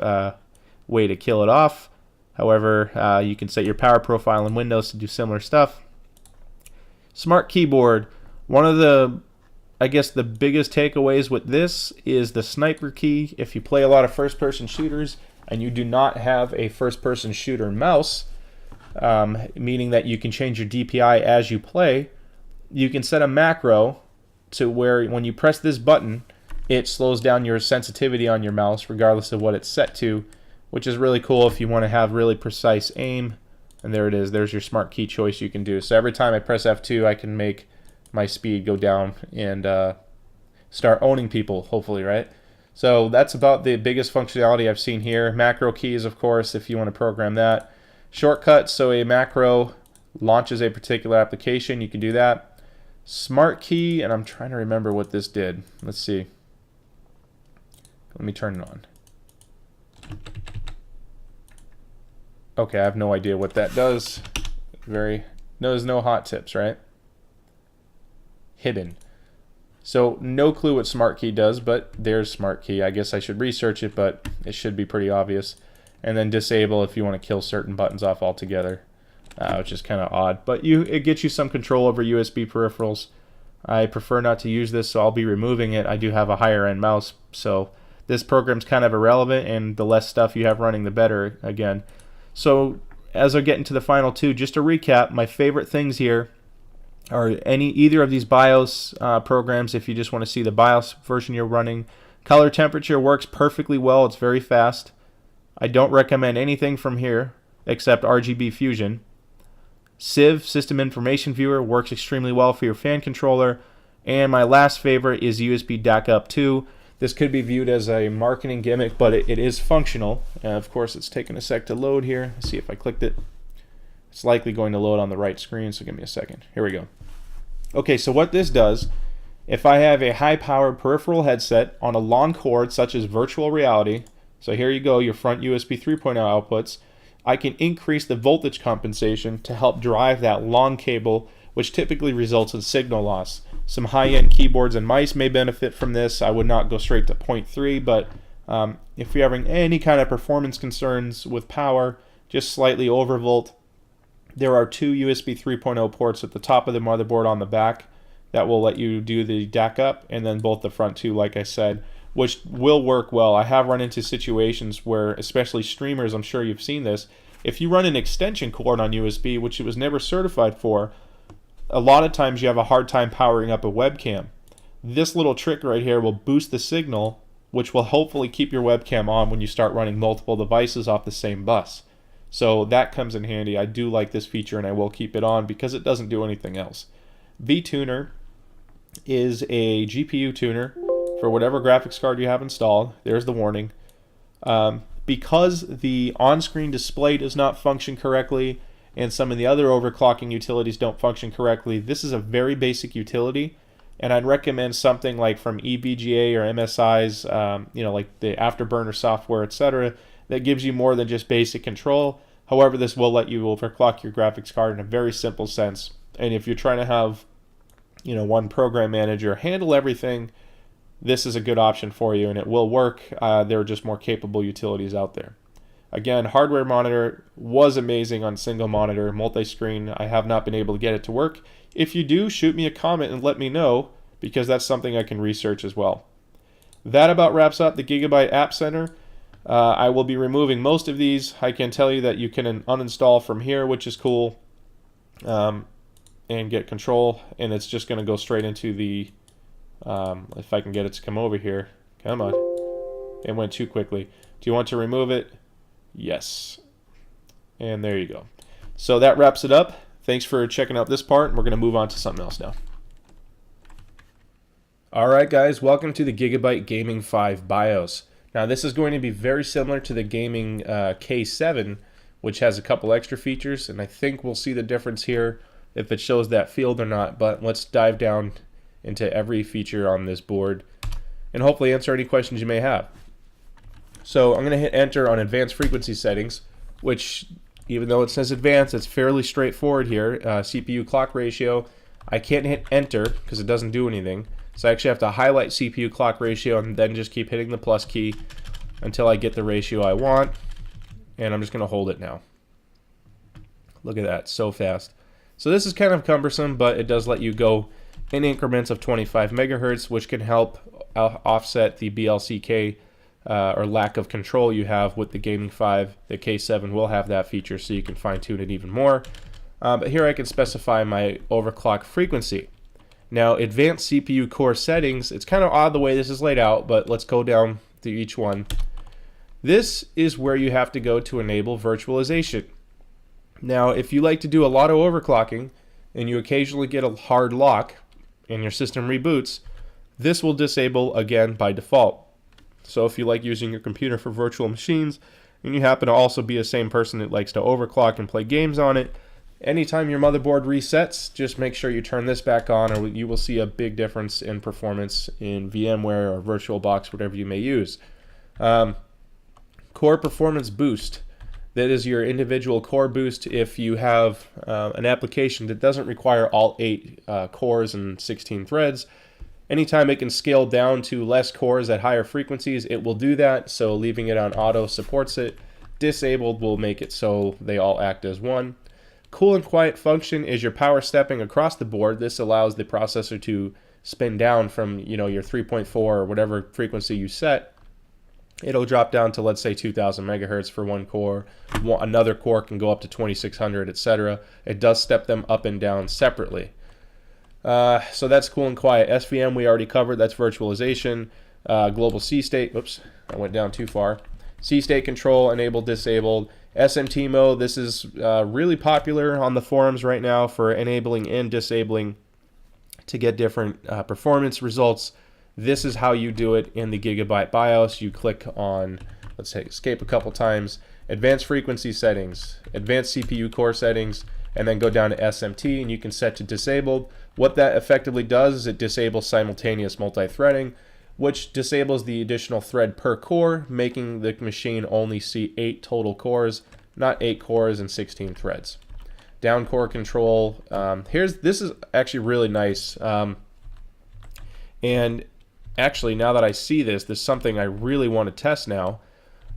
way to kill it off. However, you can set your power profile in Windows to do similar stuff. Smart keyboard. One of the biggest takeaways with this is the sniper key. If you play a lot of first-person shooters and you do not have a first-person shooter mouse, meaning that you can change your DPI as you play, you can set a macro to where when you press this button, it slows down your sensitivity on your mouse regardless of what it's set to, which is really cool if you want to have really precise aim. And there it is. There's your smart key choice you can do. So every time I press F2, I can make my speed go down and start owning people, hopefully, right? So that's about the biggest functionality I've seen here. Macro keys, of course, if you want to program that. Shortcuts, so a macro launches a particular application, you can do that. Smart key, and I'm trying to remember what this did. Let's see. Let me turn it on. Okay, I have no idea what that does. There's no hot tips, right? Hidden. So no clue what smart key does, but there's smart key. I guess I should research it, but it should be pretty obvious. And then disable if you want to kill certain buttons off altogether, which is kind of odd. But it gets you some control over USB peripherals. I prefer not to use this, so I'll be removing it. I do have a higher end mouse, so this program's kind of irrelevant, and the less stuff you have running, the better, again. So as I get into the final two, just to recap, my favorite things here are either of these BIOS programs if you just want to see the BIOS version you're running. Color temperature works perfectly well. It's very fast. I don't recommend anything from here except RGB Fusion. Civ, System Information Viewer, works extremely well for your fan controller. And my last favorite is USB DAC Up 2. This could be viewed as a marketing gimmick, but it is functional. And of course, it's taking a sec to load here. Let's see if I clicked it. It's likely going to load on the right screen, so give me a second. Here we go. Okay, so what this does, if I have a high-powered peripheral headset on a long cord, such as virtual reality, so here you go, your front USB 3.0 outputs, I can increase the voltage compensation to help drive that long cable, which typically results in signal loss. Some high-end keyboards and mice may benefit from this. I would not go straight to 0.3, but if you're having any kind of performance concerns with power, just slightly overvolt, there are two USB 3.0 ports at the top of the motherboard on the back that will let you do the DAC up, and then both the front two, like I said, which will work well. I have run into situations where, especially streamers, I'm sure you've seen this, if you run an extension cord on USB, which it was never certified for, a lot of times you have a hard time powering up a webcam. This little trick right here will boost the signal, which will hopefully keep your webcam on when you start running multiple devices off the same bus. So that comes in handy. I do like this feature and I will keep it on because it doesn't do anything else. VTuner is a GPU tuner for whatever graphics card you have installed. There's the warning. Because the on-screen display does not function correctly and some of the other overclocking utilities don't function correctly, this is a very basic utility, and I'd recommend something like from EVGA or MSI's, like the Afterburner software, etc., that gives you more than just basic control. However, this will let you overclock your graphics card in a very simple sense. And if you're trying to have, one program manager handle everything, this is a good option for you, and it will work. There are just more capable utilities out there. Again, hardware monitor was amazing on single monitor, multi-screen. I have not been able to get it to work. If you do, shoot me a comment and let me know, because that's something I can research as well. That about wraps up the Gigabyte App Center. I will be removing most of these. I can tell you that you can uninstall from here, which is cool, and get control, and it's just going to go straight into the, if I can get it to come over here. Come on. It went too quickly. Do you want to remove it? Yes. And there you go. So that wraps it up. Thanks for checking out this part. We're going to move on to something else now. Alright guys, welcome to the Gigabyte Gaming 5 BIOS. Now this is going to be very similar to the Gaming K7, which has a couple extra features, and I think we'll see the difference here if it shows that field or not, but let's dive down into every feature on this board and hopefully answer any questions you may have. So I'm going to hit enter on advanced frequency settings, which even though it says advanced, it's fairly straightforward here. CPU clock ratio, I can't hit enter because it doesn't do anything. So I actually have to highlight CPU clock ratio and then just keep hitting the plus key until I get the ratio I want. And I'm just going to hold it now. Look at that, so fast. So this is kind of cumbersome, but it does let you go in increments of 25 megahertz, which can help offset the BLCK or lack of control you have with the Gaming 5. The K7 will have that feature, so you can fine tune it even more. But here I can specify my overclock frequency. Now, advanced CPU core settings, it's kind of odd the way this is laid out, but let's go down through each one. This is where you have to go to enable virtualization. Now, if you like to do a lot of overclocking and you occasionally get a hard lock and your system reboots, this will disable again by default. So if you like using your computer for virtual machines and you happen to also be the same person that likes to overclock and play games on it, anytime your motherboard resets, just make sure you turn this back on, or you will see a big difference in performance in VMware or VirtualBox, whatever you may use. Core performance boost. That is your individual core boost if you have an application that doesn't require all 8 cores and 16 threads. Anytime it can scale down to less cores at higher frequencies, it will do that. So leaving it on auto supports it. Disabled will make it so they all act as one. Cool and quiet function is your power stepping across the board. This allows the processor to spin down from your 3.4 or whatever frequency you set. It'll drop down to, let's say, 2000 megahertz for one core. Another core can go up to 2600, etc. It does step them up and down separately. So that's cool and quiet. SVM we already covered. That's virtualization. Global C state. Oops, I went down too far. C state control enabled, disabled. SMT mode. This is really popular on the forums right now for enabling and disabling to get different performance results. This is how you do it in the Gigabyte BIOS. You click on, let's say, escape a couple times, advanced frequency settings, advanced CPU core settings, and then go down to SMT, and you can set to disabled. What that effectively does is it disables simultaneous multi-threading, which disables the additional thread per core, making the machine only see 8 total cores, not 8 cores and 16 threads. Down core control. This is actually really nice. And actually, now that I see this is something I really want to test now,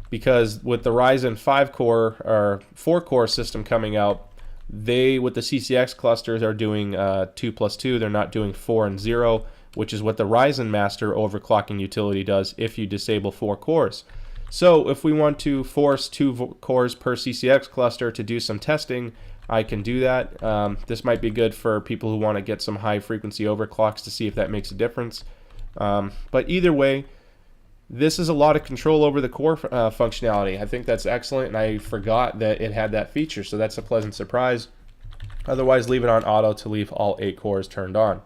because with the Ryzen 5-core or 4-core system coming out, they, with the CCX clusters, are doing 2+2. They're not doing 4 and 0, which is what the Ryzen Master overclocking utility does if you disable 4 cores. So if we want to force 2 cores per CCX cluster to do some testing, I can do that. This might be good for people who want to get some high frequency overclocks to see if that makes a difference. But either way, this is a lot of control over the core functionality. I think that's excellent, and I forgot that it had that feature, so that's a pleasant surprise. Otherwise, leave it on auto to leave all 8 cores turned on.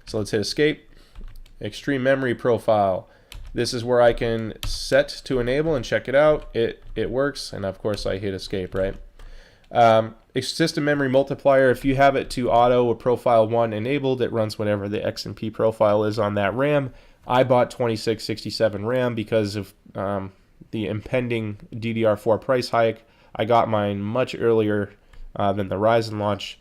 So let's hit escape. Extreme memory profile. This is where I can set to enable and check it out. It works, and of course I hit escape, right? System memory multiplier, if you have it to auto or profile 1 enabled, it runs whatever the XMP profile is on that RAM. I bought 2667 RAM because of the impending DDR4 price hike. I got mine much earlier than the Ryzen launch,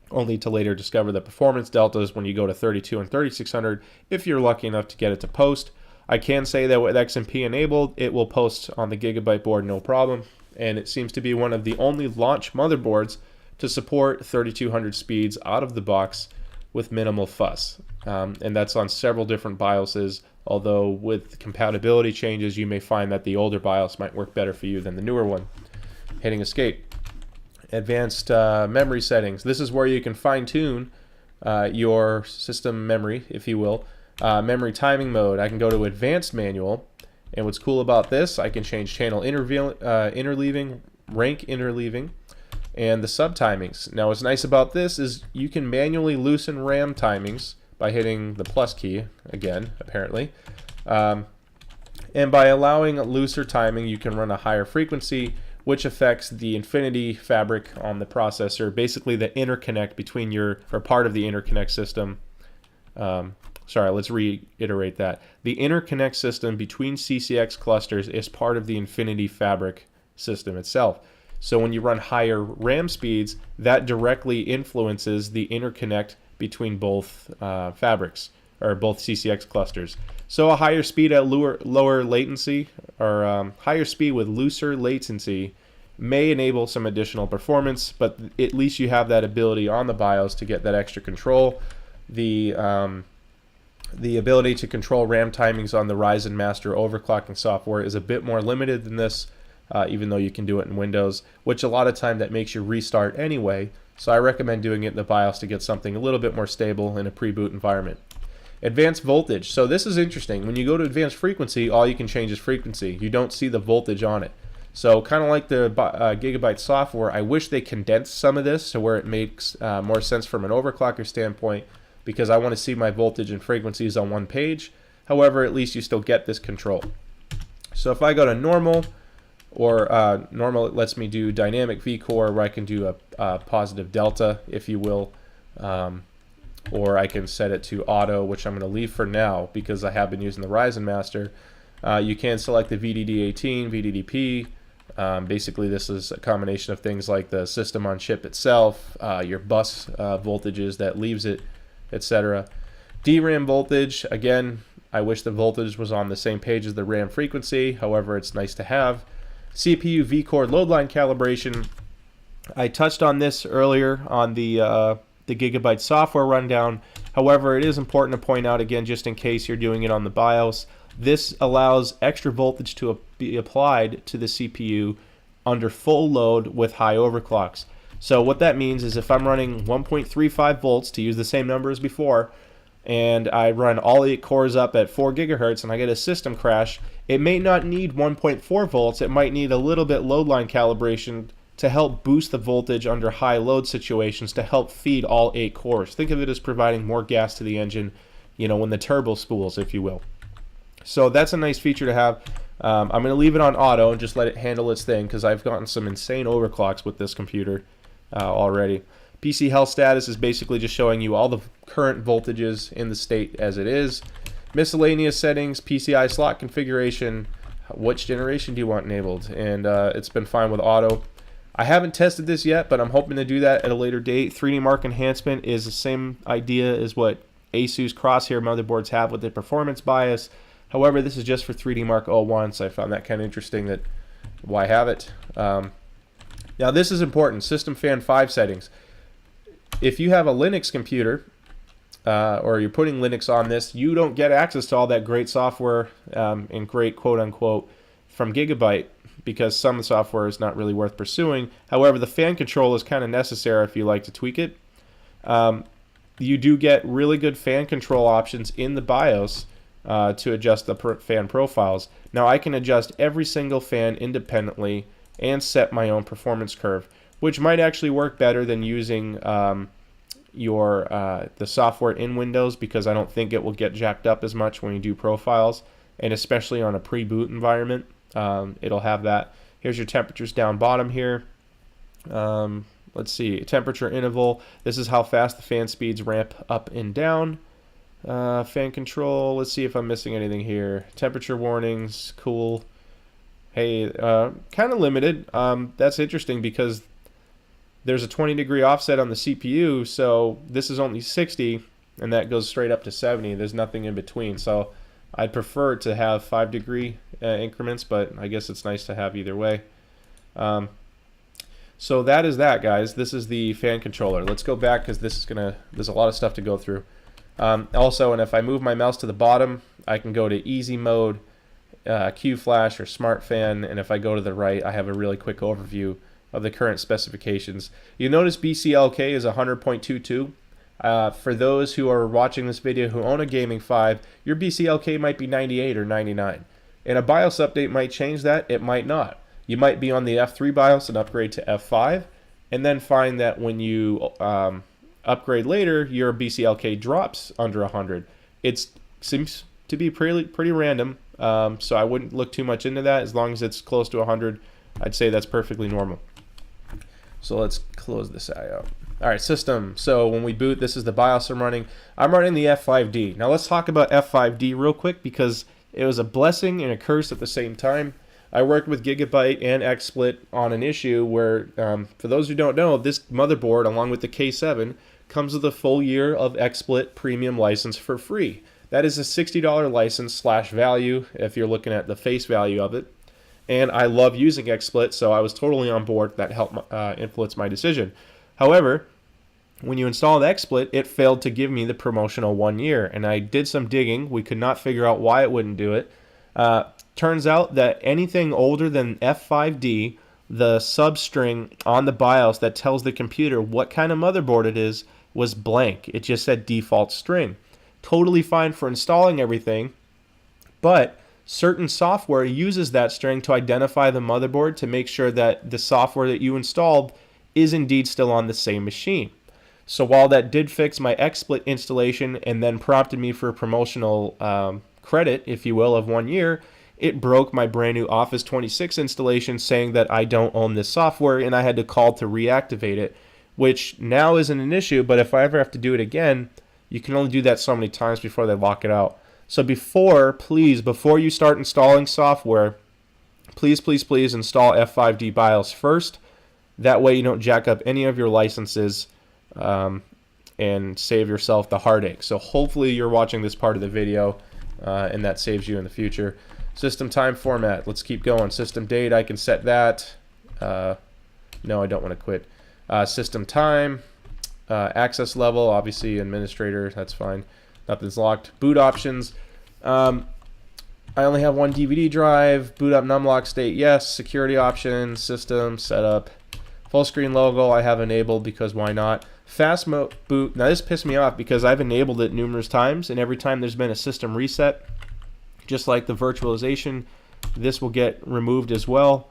only to later discover the performance deltas when you go to 32 and 3600 if you're lucky enough to get it to post. I can say that with XMP enabled, it will post on the Gigabyte board no problem, and it seems to be one of the only launch motherboards to support 3200 speeds out of the box with minimal fuss. And that's on several different BIOSes, although with compatibility changes, you may find that the older BIOS might work better for you than the newer one. Hitting escape. Advanced memory settings. This is where you can fine-tune your system memory, if you will. Memory timing mode. I can go to advanced manual, and what's cool about this, I can change channel interleaving, rank interleaving, and the subtimings. Now what's nice about this is you can manually loosen RAM timings by hitting the plus key, again, apparently. And by allowing looser timing, you can run a higher frequency, which affects the Infinity fabric on the processor, basically the interconnect between or part of the interconnect system Sorry, let's reiterate that. The interconnect system between CCX clusters is part of the Infinity Fabric system itself. So when you run higher RAM speeds, that directly influences the interconnect between both fabrics, or both CCX clusters. So a higher speed at lower latency, or higher speed with looser latency, may enable some additional performance, but at least you have that ability on the BIOS to get that extra control. The ability to control RAM timings on the Ryzen Master overclocking software is a bit more limited than this, even though you can do it in Windows, which a lot of time that makes you restart anyway. So I recommend doing it in the BIOS to get something a little bit more stable in a pre-boot environment. Advanced voltage. So this is interesting. When you go to advanced frequency, all you can change is frequency. You don't see the voltage on it. So kind of like the Gigabyte software, I wish they condensed some of this to where it makes more sense from an overclocker standpoint, because I want to see my voltage and frequencies on one page. However, at least you still get this control. So if I go to normal, or normal, it lets me do dynamic vCore, where I can do a positive delta, if you will, or I can set it to auto, which I'm going to leave for now because I have been using the Ryzen Master. You can select the VDD18, VDDP. Basically, this is a combination of things like the system on chip itself, your bus voltages that leaves it, etc. DRAM voltage, again, I wish the voltage was on the same page as the RAM frequency. However, it's nice to have. CPU vCore load line calibration. I touched on this earlier on the Gigabyte software rundown. However, it is important to point out again, just in case you're doing it on the BIOS, this allows extra voltage to be applied to the CPU under full load with high overclocks. So what that means is if I'm running 1.35 volts, to use the same number as before, and I run all 8 cores up at 4 gigahertz and I get a system crash, it may not need 1.4 volts, it might need a little bit load line calibration to help boost the voltage under high load situations to help feed all 8 cores. Think of it as providing more gas to the engine, you know, when the turbo spools, if you will. So that's a nice feature to have. I'm going to leave it on auto and just let it handle its thing, because I've gotten some insane overclocks with this computer already. PC health status is basically just showing you all the current voltages in the state as it is. Miscellaneous settings, PCI slot configuration, which generation do you want enabled, and it's been fine with auto. I haven't tested this yet, but I'm hoping to do that at a later date. 3D Mark enhancement is the same idea as what ASUS Crosshair motherboards have with the performance bias. However, this is just for 3D Mark 01, so I found that kind of interesting, that why have it. Now this is important, System Fan 5 settings. If you have a Linux computer, or you're putting Linux on this, you don't get access to all that great software and great quote-unquote from Gigabyte, because some software is not really worth pursuing. However, the fan control is kind of necessary if you like to tweak it. You do get really good fan control options in the BIOS to adjust the fan profiles. Now I can adjust every single fan independently and set my own performance curve, which might actually work better than using the software in Windows, because I don't think it will get jacked up as much when you do profiles, and especially on a pre-boot environment. It'll have that. Here's your temperatures down bottom here. Let's see, temperature interval. This is how fast the fan speeds ramp up and down. Fan control, let's see if I'm missing anything here. Temperature warnings, cool. Hey, kind of limited. That's interesting because there's a 20-degree offset on the CPU, so this is only 60, and that goes straight up to 70. There's nothing in between, so I'd prefer to have 5-degree increments, but I guess it's nice to have either way. So that is that, guys. This is the fan controller. Let's go back, because there's a lot of stuff to go through. Also, and if I move my mouse to the bottom, I can go to easy mode, Q-Flash, or Smart Fan, and if I go to the right, I have a really quick overview of the current specifications. You notice BCLK is 100.22. For those who are watching this video who own a Gaming 5, your BCLK might be 98 or 99. And a BIOS update might change that, it might not. You might be on the F3 BIOS and upgrade to F5, and then find that when you upgrade later, your BCLK drops under 100. It seems to be pretty random, so I wouldn't look too much into that. As long as it's close to 100, I'd say that's perfectly normal. So let's close this eye out. All right, system. So when we boot, this is the BIOS I'm running. I'm running the F5D. Now let's talk about F5D real quick because it was a blessing and a curse at the same time. I worked with Gigabyte and XSplit on an issue where, for those who don't know, this motherboard, along with the K7, comes with a full year of XSplit premium license for free. That is a $60 license / value if you're looking at the face value of it. And I love using XSplit, so I was totally on board. That helped influence my decision. However, when you installed XSplit, it failed to give me the promotional 1 year, and I did some digging. We could not figure out why it wouldn't do it. Turns out that anything older than F5D, the substring on the BIOS that tells the computer what kind of motherboard it is, was blank. It just said default string. Totally fine for installing everything, but certain software uses that string to identify the motherboard to make sure that the software that you installed is indeed still on the same machine. So while that did fix my XSplit installation and then prompted me for a promotional credit, if you will, of 1 year, it broke my brand new Office 26 installation, saying that I don't own this software and I had to call to reactivate it, which now isn't an issue, but if I ever have to do it again, you can only do that so many times before they lock it out. So please, before you start installing software, please install F5D BIOS first. That way you don't jack up any of your licenses and save yourself the heartache. So hopefully you're watching this part of the video and that saves you in the future. System time format. Let's keep going. System date, I can set that. No, I don't want to quit. System time. Access level, obviously administrator, that's fine. Nothing's locked. Boot options. I only have one DVD drive. Boot up numlock state, yes. Security options, system, setup. Full screen logo I have enabled because why not? Fast mode boot. Now this pissed me off because I've enabled it numerous times, and every time there's been a system reset, just like the virtualization, this will get removed as well.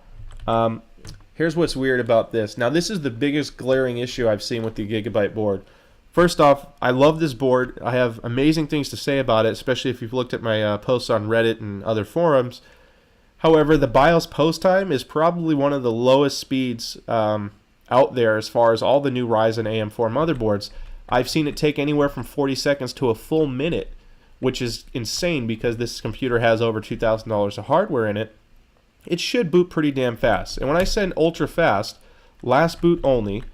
Here's what's weird about this. Now this is the biggest glaring issue I've seen with the Gigabyte board. First off, I love this board. I have amazing things to say about it, especially if you've looked at my posts on Reddit and other forums. However, the BIOS post time is probably one of the lowest speeds out there as far as all the new Ryzen AM4 motherboards. I've seen it take anywhere from 40 seconds to a full minute, which is insane because this computer has over $2,000 of hardware in it. It should boot pretty damn fast. And when I said ultra fast, last boot only,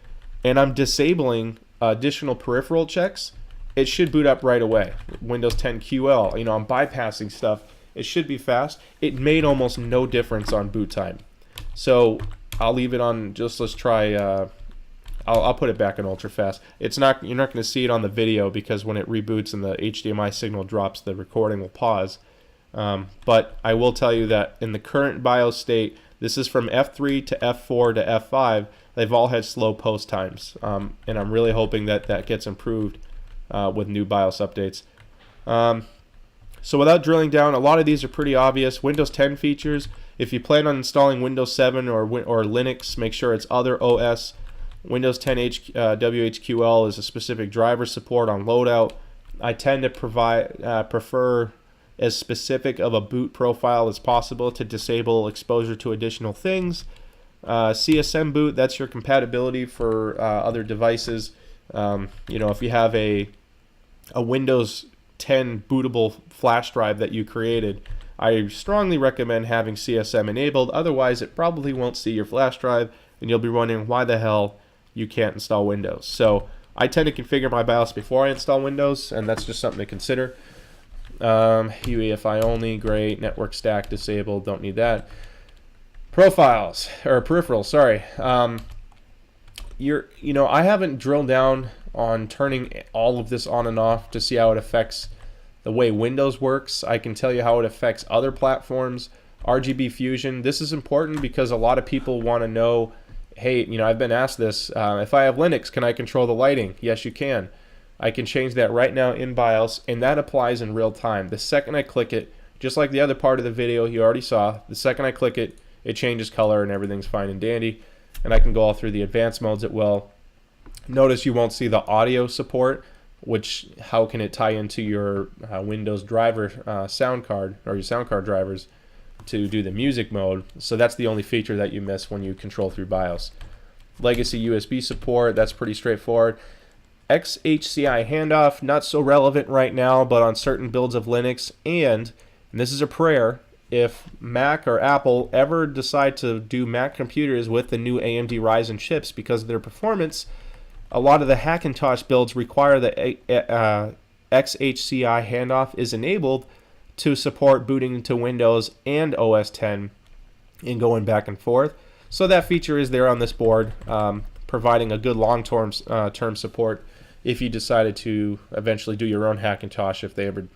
and I'm disabling additional peripheral checks, it should boot up right away. Windows 10 QL, I'm bypassing stuff. It should be fast. It made almost no difference on boot time. So I'll leave it on, let's try, I'll put it back in ultra fast. You're not going to see it on the video because when it reboots and the HDMI signal drops, the recording will pause. But I will tell you that in the current BIOS state, this is from F3 to F4 to F5, they've all had slow post times. And I'm really hoping that that gets improved with new BIOS updates. So without drilling down, a lot of these are pretty obvious. Windows 10 features. If you plan on installing Windows 7 or Linux, make sure it's other OS. Windows 10 WHQL is a specific driver support on loadout. I tend to prefer as specific of a boot profile as possible to disable exposure to additional things. CSM boot, that's your compatibility for other devices. If you have a Windows 10 bootable flash drive that you created, I strongly recommend having CSM enabled. Otherwise, it probably won't see your flash drive, and you'll be wondering why the hell you can't install Windows. So I tend to configure my BIOS before I install Windows, and that's just something to consider. UEFI only, great. Network stack disabled, don't need that. Peripherals, sorry. I haven't drilled down on turning all of this on and off to see how it affects the way Windows works. I can tell you how it affects other platforms. RGB Fusion, this is important because a lot of people want to know, hey, I've been asked this, if I have Linux, can I control the lighting? Yes, you can. I can change that right now in BIOS, and that applies in real time. The second I click it, just like the other part of the video you already saw, the second I click it, it changes color and everything's fine and dandy. And I can go all through the advanced modes at will. Notice you won't see the audio support, which how can it tie into your Windows driver sound card or your sound card drivers to do the music mode. So that's the only feature that you miss when you control through BIOS. Legacy USB support, that's pretty straightforward. XHCI handoff, not so relevant right now, but on certain builds of Linux. And this is a prayer, if Mac or Apple ever decide to do Mac computers with the new AMD Ryzen chips, because of their performance, a lot of the Hackintosh builds require the XHCI handoff is enabled to support booting into Windows and OS X and going back and forth. So that feature is there on this board, providing a good long-term term support if you decided to eventually do your own Hackintosh, if they ever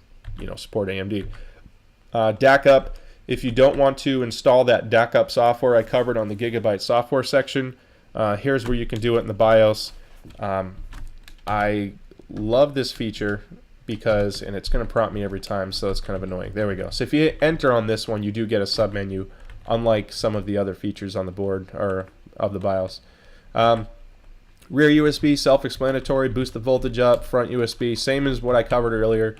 support AMD. DACUP, if you don't want to install that DACUP software I covered on the Gigabyte software section, here's where you can do it in the BIOS. I love this feature because, and it's going to prompt me every time, so it's kind of annoying. There we go. So if you enter on this one, you do get a submenu, unlike some of the other features on the board or of the BIOS. Rear USB, self-explanatory, boost the voltage up. Front USB, same as what I covered earlier.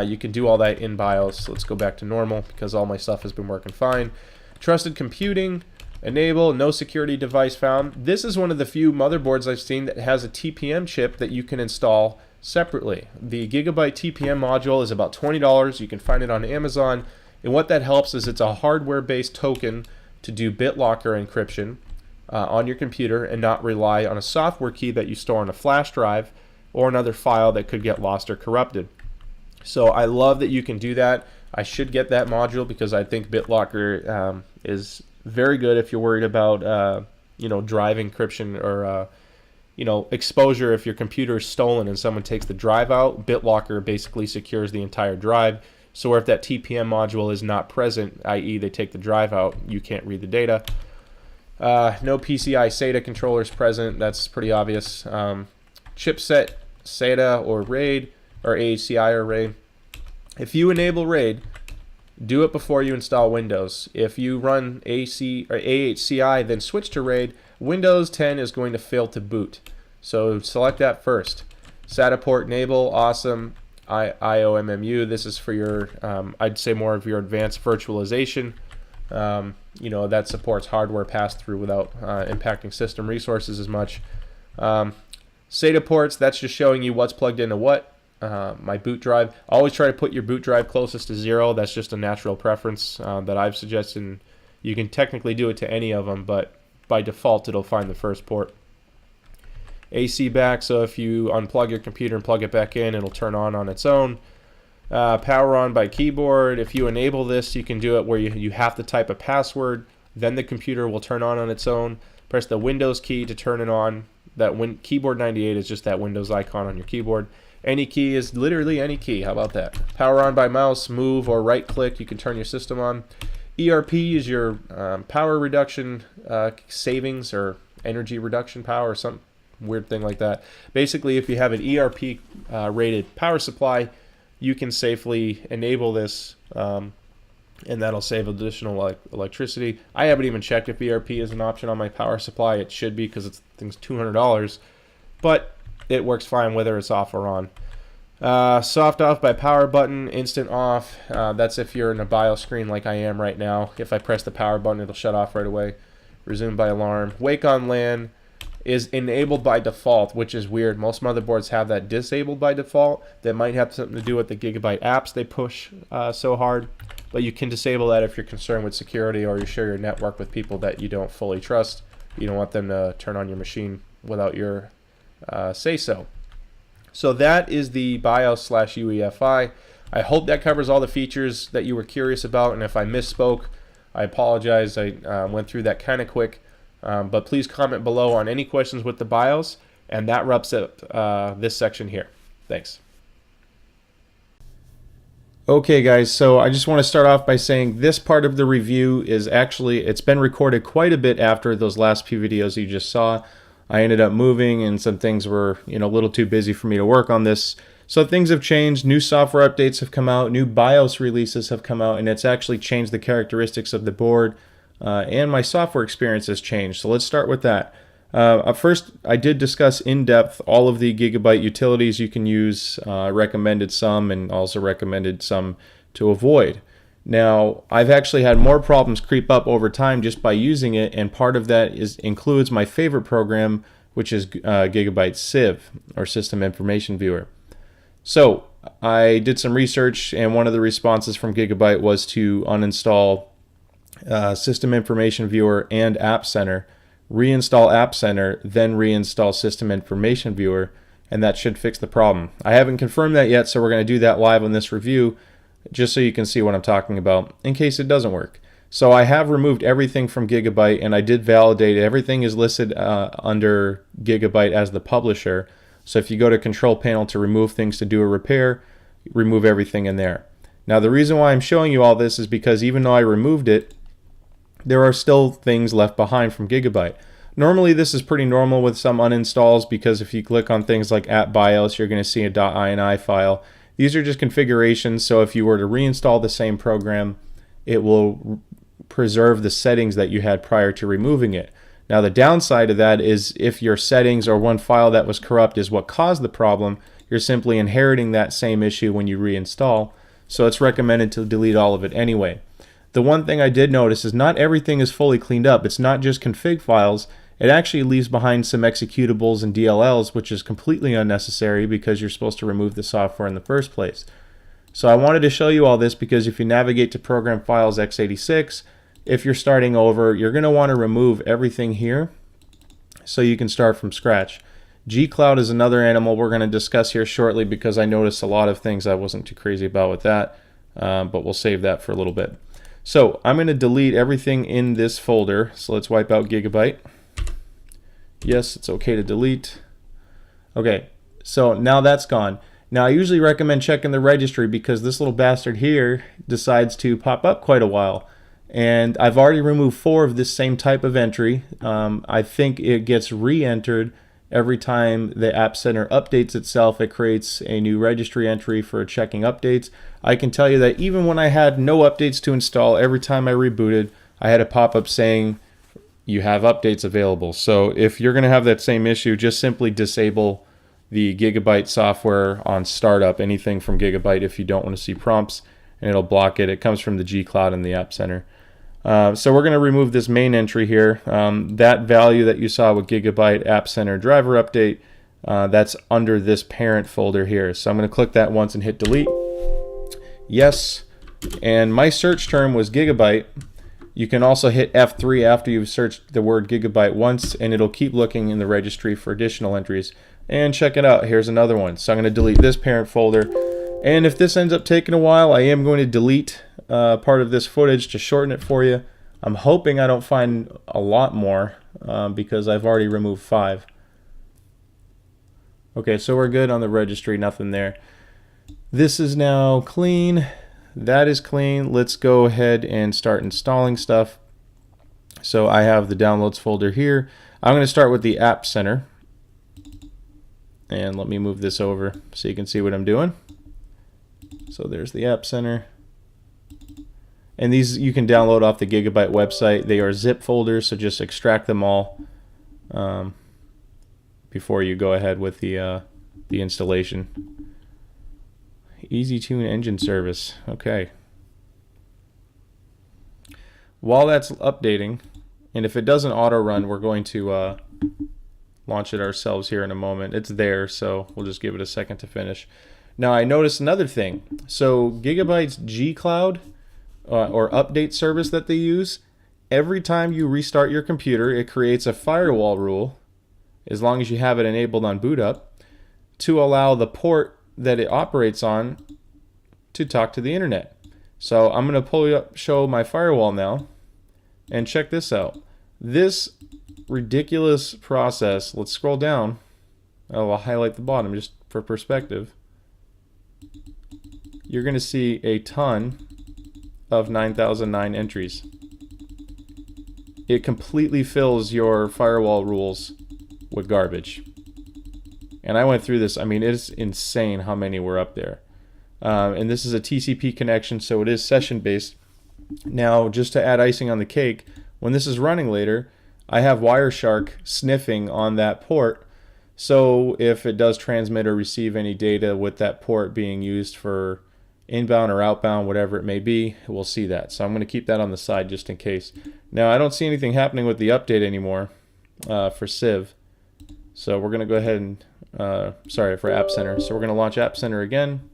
You can do all that in BIOS. Let's go back to normal because all my stuff has been working fine. Trusted computing, enable, no security device found. This is one of the few motherboards I've seen that has a TPM chip that you can install separately. The Gigabyte TPM module is about $20. You can find it on Amazon. And what that helps is it's a hardware-based token to do BitLocker encryption on your computer and not rely on a software key that you store on a flash drive or another file that could get lost or corrupted. So I love that you can do that. I should get that module because I think BitLocker is very good if you're worried about drive encryption or exposure. If your computer is stolen and someone takes the drive out, BitLocker basically secures the entire drive. So if that TPM module is not present, i.e. they take the drive out, you can't read the data. No PCI SATA controllers present. That's pretty obvious. Chipset SATA or RAID or AHCI or RAID. If you enable RAID, do it before you install Windows. If you run AC or AHCI, then switch to RAID. Windows 10 is going to fail to boot. So select that first. SATA port enable, awesome. IOMMU, this is for your, I'd say more of your advanced virtualization. That supports hardware pass-through without impacting system resources as much. SATA ports, that's just showing you what's plugged into what. My boot drive, always try to put your boot drive closest to 0. That's just a natural preference that I've suggested. You can technically do it to any of them, but by default it'll find the first port. AC back, so if you unplug your computer and plug it back in, it'll turn on its own. Power on by keyboard. If you enable this, you can do it where you have to type a password, then the computer will turn on its own. Press the Windows key to turn it on. That keyboard 98 is just that Windows icon on your keyboard. Any key is literally any key. How about that? Power on by mouse, move, or right click. You can turn your system on. ERP is your power reduction savings or energy reduction power or some weird thing like that. Basically, if you have an ERP rated power supply, you can safely enable this and that'll save additional electricity. I haven't even checked if ERP is an option on my power supply. It should be because it's thing's $200, but it works fine whether it's off or on. Soft off by power button, instant off. That's if you're in a BIOS screen like I am right now. If I press the power button, it'll shut off right away. Resume by alarm. Wake on LAN is enabled by default, which is weird. Most motherboards have that disabled by default. That might have something to do with the Gigabyte apps they push so hard. But you can disable that if you're concerned with security or you share your network with people that you don't fully trust. You don't want them to turn on your machine without your say-so. So that is the BIOS/UEFI. I hope that covers all the features that you were curious about, and if I misspoke, I apologize. I went through that kind of quick. But please comment below on any questions with the BIOS, and that wraps up this section here. Thanks. Okay guys, so I just want to start off by saying this part of the review is actually, it's been recorded quite a bit after those last few videos you just saw. I ended up moving and some things were a little too busy for me to work on this. So things have changed, new software updates have come out, new BIOS releases have come out, and it's actually changed the characteristics of the board. And my software experience has changed. So let's start with that. First, I did discuss in depth all of the Gigabyte utilities you can use. I recommended some and also recommended some to avoid. Now, I've actually had more problems creep up over time just by using it, and part of that includes my favorite program, which is Gigabyte Civ, or System Information Viewer. So I did some research, and one of the responses from Gigabyte was to uninstall System Information Viewer and App Center, reinstall App Center, then reinstall System Information Viewer, and that should fix the problem. I haven't confirmed that yet, so we're going to do that live on this review, just so you can see what I'm talking about in case it doesn't work. So I have removed everything from Gigabyte, and I did validate everything is listed under Gigabyte as the publisher. So if you go to Control Panel to remove things to do a repair, remove everything in there. Now the reason why I'm showing you all this is because even though I removed it, there are still things left behind from Gigabyte. Normally this is pretty normal with some uninstalls, because if you click on things like App BIOS, you're going to see a .ini file. These are just configurations, so if you were to reinstall the same program, it will preserve the settings that you had prior to removing it. Now the downside of that is if your settings or one file that was corrupt is what caused the problem, you're simply inheriting that same issue when you reinstall, so it's recommended to delete all of it anyway. The one thing I did notice is not everything is fully cleaned up. It's not just config files. It actually leaves behind some executables and DLLs, which is completely unnecessary because you're supposed to remove the software in the first place. So I wanted to show you all this because if you navigate to Program Files x86, if you're starting over, you're going to want to remove everything here so you can start from scratch. G-Cloud is another animal we're going to discuss here shortly because I noticed a lot of things I wasn't too crazy about with that, but we'll save that for a little bit. So I'm going to delete everything in this folder. So let's wipe out Gigabyte. Yes, it's okay to delete. Okay, so now that's gone. Now I usually recommend checking the registry because this little bastard here decides to pop up quite a while. And I've already removed 4 of this same type of entry. I think it gets re-entered every time the App Center updates itself. It creates a new registry entry for checking updates. I can tell you that even when I had no updates to install, every time I rebooted, I had a pop-up saying you have updates available. So if you're going to have that same issue, just simply disable the Gigabyte software on startup, anything from Gigabyte, if you don't want to see prompts, and it'll block it. It comes from the G-Cloud and the App Center. So we're going to remove this main entry here. That value that you saw with Gigabyte App Center driver update, that's under this parent folder here. So I'm going to click that once and hit delete. Yes, and my search term was Gigabyte. You can also hit F3 after you've searched the word Gigabyte once, and it'll keep looking in the registry for additional entries. And check it out, here's another one. So I'm going to delete this parent folder. And if this ends up taking a while, I am going to delete part of this footage to shorten it for you. I'm hoping I don't find a lot more because I've already removed 5. Okay, so we're good on the registry, nothing there. This is now clean. That is clean. Let's go ahead and start installing stuff. So I have the downloads folder here. I'm going to start with the App Center. And let me move this over so you can see what I'm doing. So there's the App Center. And these you can download off the Gigabyte website. They are zip folders, so just extract them all before you go ahead with the installation. EasyTune engine service. Okay. While that's updating, and if it doesn't auto run, we're going to launch it ourselves here in a moment. It's there, so we'll just give it a second to finish. Now I noticed another thing. So Gigabyte's G-Cloud or update service that they use, every time you restart your computer, it creates a firewall rule, as long as you have it enabled on boot up, to allow the port that it operates on to talk to the internet. So I'm going to pull up, show my firewall now, and check this out. This ridiculous process, let's scroll down. I'll highlight the bottom just for perspective. You're going to see a ton of 9009 entries. It completely fills your firewall rules with garbage. And I went through this. I mean, it's insane how many were up there. And this is a TCP connection, so it is session based. Now, just to add icing on the cake, when this is running later, I have Wireshark sniffing on that port. So if it does transmit or receive any data with that port being used for inbound or outbound, whatever it may be, we'll see that. So I'm going to keep that on the side just in case. Now I don't see anything happening with the update anymore for Civ. So we're going to go ahead and, sorry, for App Center. So we're going to launch App Center again.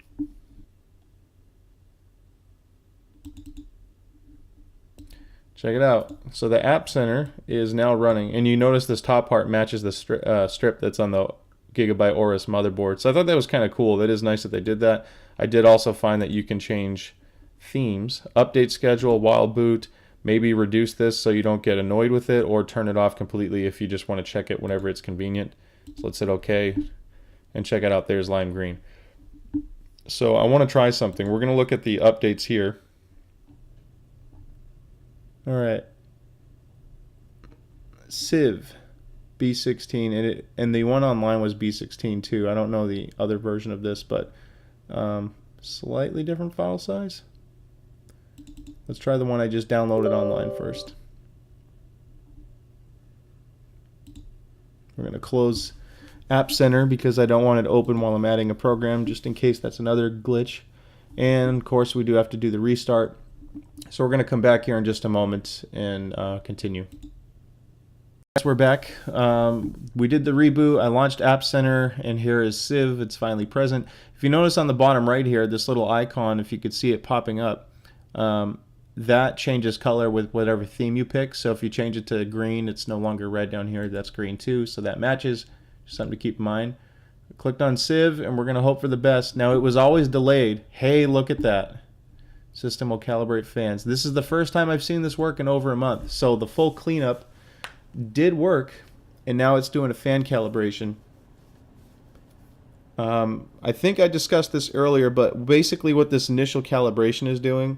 Check it out. So the App Center is now running, and you notice this top part matches the strip that's on the Gigabyte Aorus motherboard. So I thought that was kind of cool. That is nice that they did that. I did also find that you can change themes, update schedule while boot, maybe reduce this so you don't get annoyed with it, or turn it off completely if you just want to check it whenever it's convenient. So let's hit OK, and check it out. There's lime green. So I want to try something. We're going to look at the updates here. All right, Civ B16, and the one online was B16 too. I don't know the other version of this, but slightly different file size. Let's try the one I just downloaded online first. We're going to close App Center because I don't want it open while I'm adding a program, just in case that's another glitch. And of course we do have to do the restart. So we're going to come back here in just a moment and continue. Yes, we're back. We did the reboot. I launched App Center, and here is Civ. It's finally present. If you notice on the bottom right here, this little icon, if you could see it popping up, that changes color with whatever theme you pick. So if you change it to green, it's no longer red down here. That's green too, so that matches. Just something to keep in mind. I clicked on Civ, and we're going to hope for the best. Now, it was always delayed. Hey, look at that. System will calibrate fans. This is the first time I've seen this work in over a month. So the full cleanup did work, and now it's doing a fan calibration. I think I discussed this earlier, but basically what this initial calibration is doing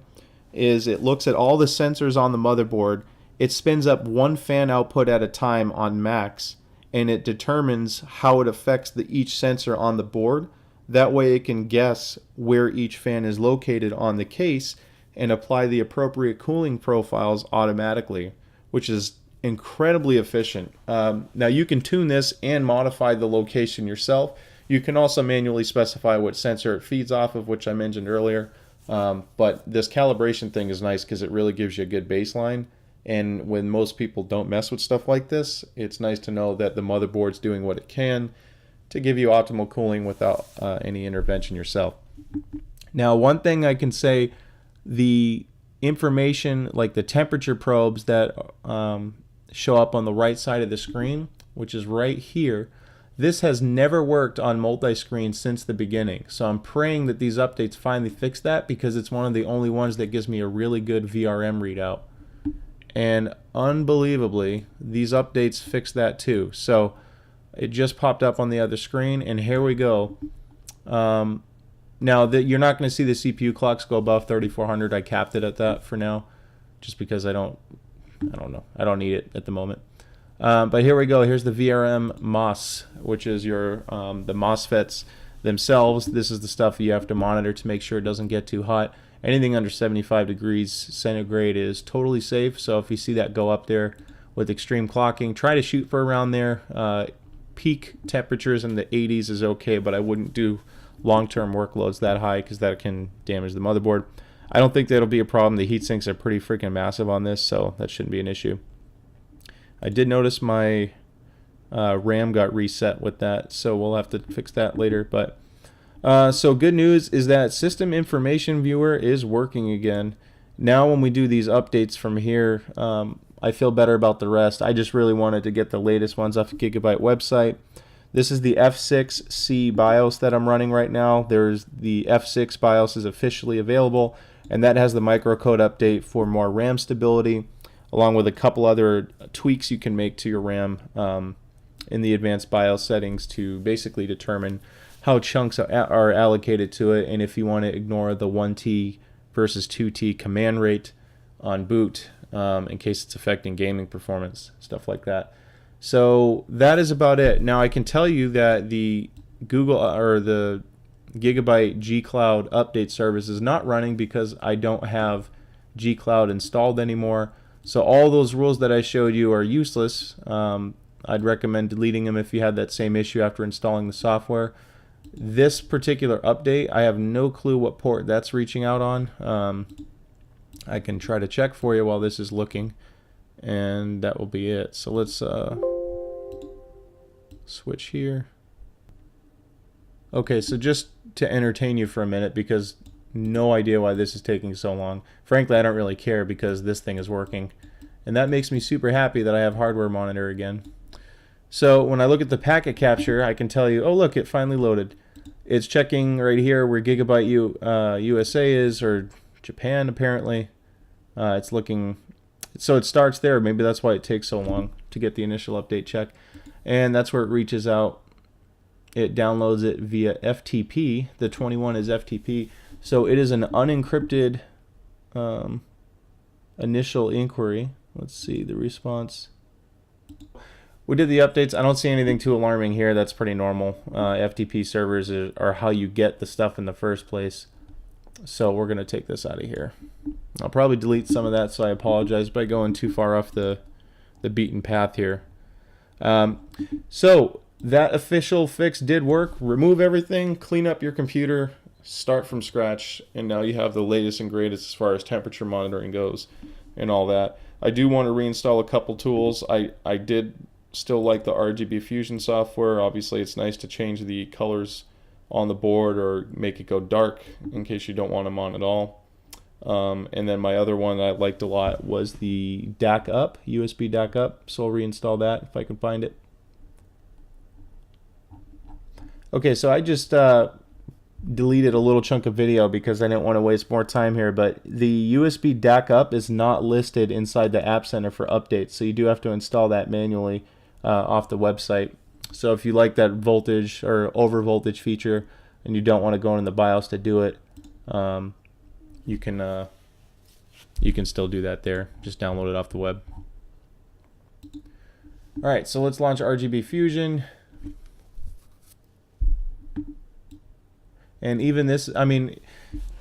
is it looks at all the sensors on the motherboard. It spins up one fan output at a time on max, and it determines how it affects each sensor on the board. That way it can guess where each fan is located on the case and apply the appropriate cooling profiles automatically, which is incredibly efficient. Now you can tune this and modify the location yourself. You can also manually specify what sensor it feeds off of, which I mentioned earlier. But this calibration thing is nice because it really gives you a good baseline. And when most people don't mess with stuff like this, it's nice to know that the motherboard's doing what it can to give you optimal cooling without any intervention yourself. Now, one thing I can say, the information like the temperature probes that show up on the right side of the screen, which is right here, this has never worked on multi-screen since the beginning. So I'm praying that these updates finally fix that, because it's one of the only ones that gives me a really good VRM readout. And unbelievably, these updates fix that too. So it just popped up on the other screen, and here we go. Now that you're not going to see the CPU clocks go above 3400. I capped it at that for now, just because I don't know. I don't need it at the moment. But here we go. Here's the VRM MOS, which is your the MOSFETs themselves. This is the stuff you have to monitor to make sure it doesn't get too hot. Anything under 75 degrees centigrade is totally safe. So if you see that go up there with extreme clocking, try to shoot for around there. Peak temperatures in the 80s is okay, but I wouldn't do long-term workloads that high because that can damage the motherboard. I don't think that'll be a problem. The heat sinks are pretty freaking massive on this, so that shouldn't be an issue. I did notice my RAM got reset with that, so we'll have to fix that later. But so good news is that System Information Viewer is working again. Now when we do these updates from here, I feel better about the rest. I just really wanted to get the latest ones off the Gigabyte website. This is the F6C BIOS that I'm running right now. There's the F6 BIOS is officially available, and that has the microcode update for more RAM stability, along with a couple other tweaks you can make to your RAM in the advanced BIOS settings to basically determine how chunks are allocated to it, and if you want to ignore the 1T versus 2T command rate on boot in case it's affecting gaming performance, stuff like that. So that is about it. Now I can tell you that the Google or the Gigabyte G Cloud update service is not running because I don't have G Cloud installed anymore. So all those rules that I showed you are useless. I'd recommend deleting them if you had that same issue after installing the software. This particular update, I have no clue what port that's reaching out on. I can try to check for you while this is looking, and that will be it. So let's switch here. Okay, so just to entertain you for a minute, because no idea why this is taking so long. Frankly, I don't really care because this thing is working. And that makes me super happy that I have hardware monitor again. So when I look at the packet capture, I can tell you, oh look, it finally loaded. It's checking right here where Gigabyte USA is, or Japan apparently. It's looking, so it starts there. Maybe that's why it takes so long to get the initial update check. And that's where it reaches out. It downloads it via FTP. The 21 is FTP. So it is an unencrypted initial inquiry. Let's see the response. We did the updates. I don't see anything too alarming here. That's pretty normal. FTP servers are how you get the stuff in the first place. So we're going to take this out of here. I'll probably delete some of that, so I apologize by going too far off the beaten path here. So that official fix did work. Remove everything, clean up your computer, start from scratch, and now you have the latest and greatest as far as temperature monitoring goes and all that. I do want to reinstall a couple tools. I did still like the RGB Fusion software. Obviously it's nice to change the colors on the board or make it go dark in case you don't want them on at all. And then my other one that I liked a lot was the DAC up, USB DAC up, so I'll reinstall that if I can find it. Okay, so I just deleted a little chunk of video because I didn't want to waste more time here, but the USB DAC up is not listed inside the App Center for updates, so you do have to install that manually off the website. So if you like that voltage or over voltage feature and you don't want to go in the BIOS to do it, you can still do that there. Just download it off the web. All right, so let's launch RGB Fusion. And even this, I mean,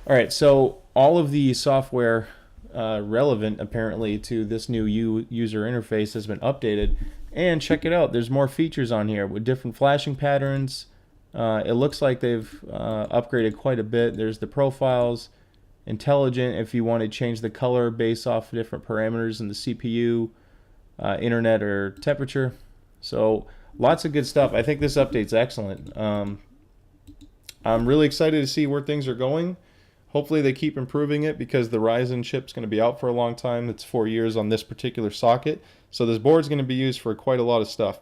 all right, so all of the software relevant apparently to this new user interface has been updated. And check it out, there's more features on here with different flashing patterns. It looks like they've upgraded quite a bit. There's the profiles, intelligent if you want to change the color based off of different parameters in the CPU, internet, or temperature. So lots of good stuff. I think this update's excellent. I'm really excited to see where things are going. Hopefully they keep improving it because the Ryzen chip's going to be out for a long time. It's 4 years on this particular socket. So this board's going to be used for quite a lot of stuff.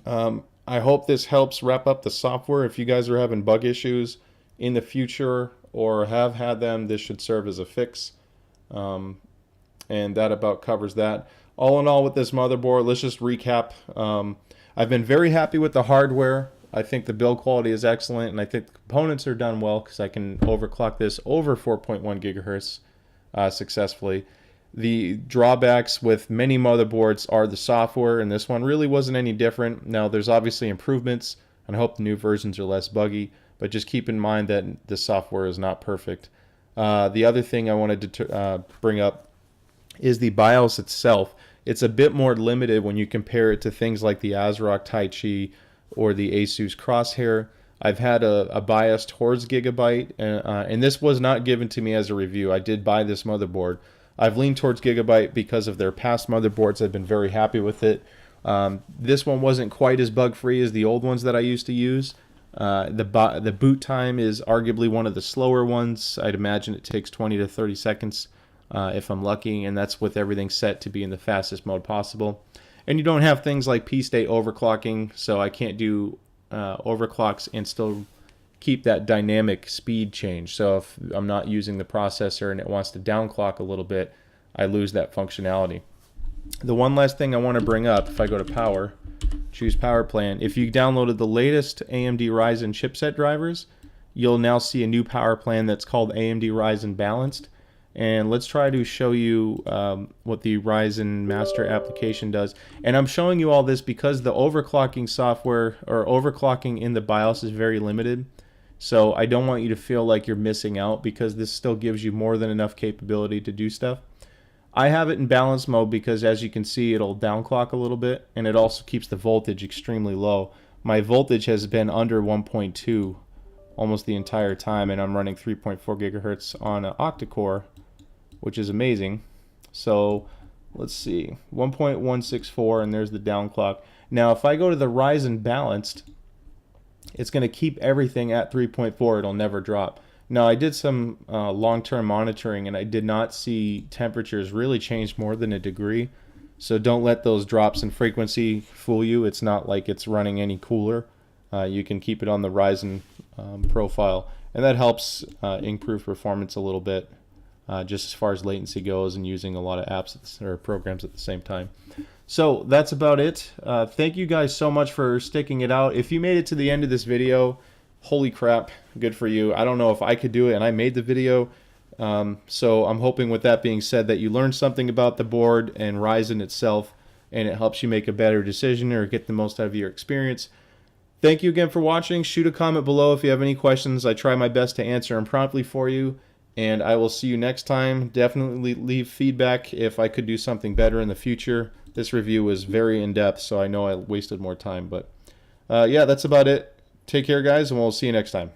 I hope this helps wrap up the software. If you guys are having bug issues in the future or have had them, this should serve as a fix. And that about covers that. All in all with this motherboard, let's just recap. I've been very happy with the hardware. I think the build quality is excellent, and I think the components are done well because I can overclock this over 4.1 gigahertz successfully. The drawbacks with many motherboards are the software, and this one really wasn't any different. Now, there's obviously improvements, and I hope the new versions are less buggy, but just keep in mind that the software is not perfect. The other thing I wanted to bring up is the BIOS itself. It's a bit more limited when you compare it to things like the ASRock Taichi or the Asus Crosshair. I've had a bias towards Gigabyte, and this was not given to me as a review. I did buy this motherboard. I've leaned towards Gigabyte because of their past motherboards. I've been very happy with it. This one wasn't quite as bug-free as the old ones that I used to use. The boot time is arguably one of the slower ones. I'd imagine it takes 20 to 30 seconds if I'm lucky, and that's with everything set to be in the fastest mode possible. And you don't have things like P-state overclocking, so I can't do overclocks and still keep that dynamic speed change. So if I'm not using the processor and it wants to downclock a little bit, I lose that functionality. The one last thing I want to bring up, if I go to power, choose power plan, if you downloaded the latest AMD Ryzen chipset drivers, you'll now see a new power plan that's called AMD Ryzen Balanced. And let's try to show you what the Ryzen Master application does. And I'm showing you all this because the overclocking software or overclocking in the BIOS is very limited. So I don't want you to feel like you're missing out because this still gives you more than enough capability to do stuff. I have it in balance mode because as you can see it'll downclock a little bit and it also keeps the voltage extremely low. my voltage has been under 1.2 almost the entire time, and I'm running 3.4 gigahertz on an octa-core, which is amazing. So let's see, 1.164, and there's the down clock. Now if I go to the Ryzen balanced, it's going to keep everything at 3.4. It'll never drop. Now I did some long-term monitoring, and I did not see temperatures really change more than a degree. So don't let those drops in frequency fool you. It's not like it's running any cooler. You can keep it on the Ryzen profile, and that helps improve performance a little bit, just as far as latency goes and using a lot of apps or programs at the same time. So that's about it. Thank you guys so much for sticking it out. If you made it to the end of this video, holy crap, good for you. I don't know if I could do it, and I made the video. So I'm hoping, with that being said, that you learned something about the board and Ryzen itself, and it helps you make a better decision or get the most out of your experience. Thank you again for watching. Shoot a comment below if you have any questions. I try my best to answer them promptly for you, and I will see you next time. Definitely leave feedback if I could do something better in the future. This review was very in-depth, so I know I wasted more time, but yeah, that's about it. Take care, guys, and we'll see you next time.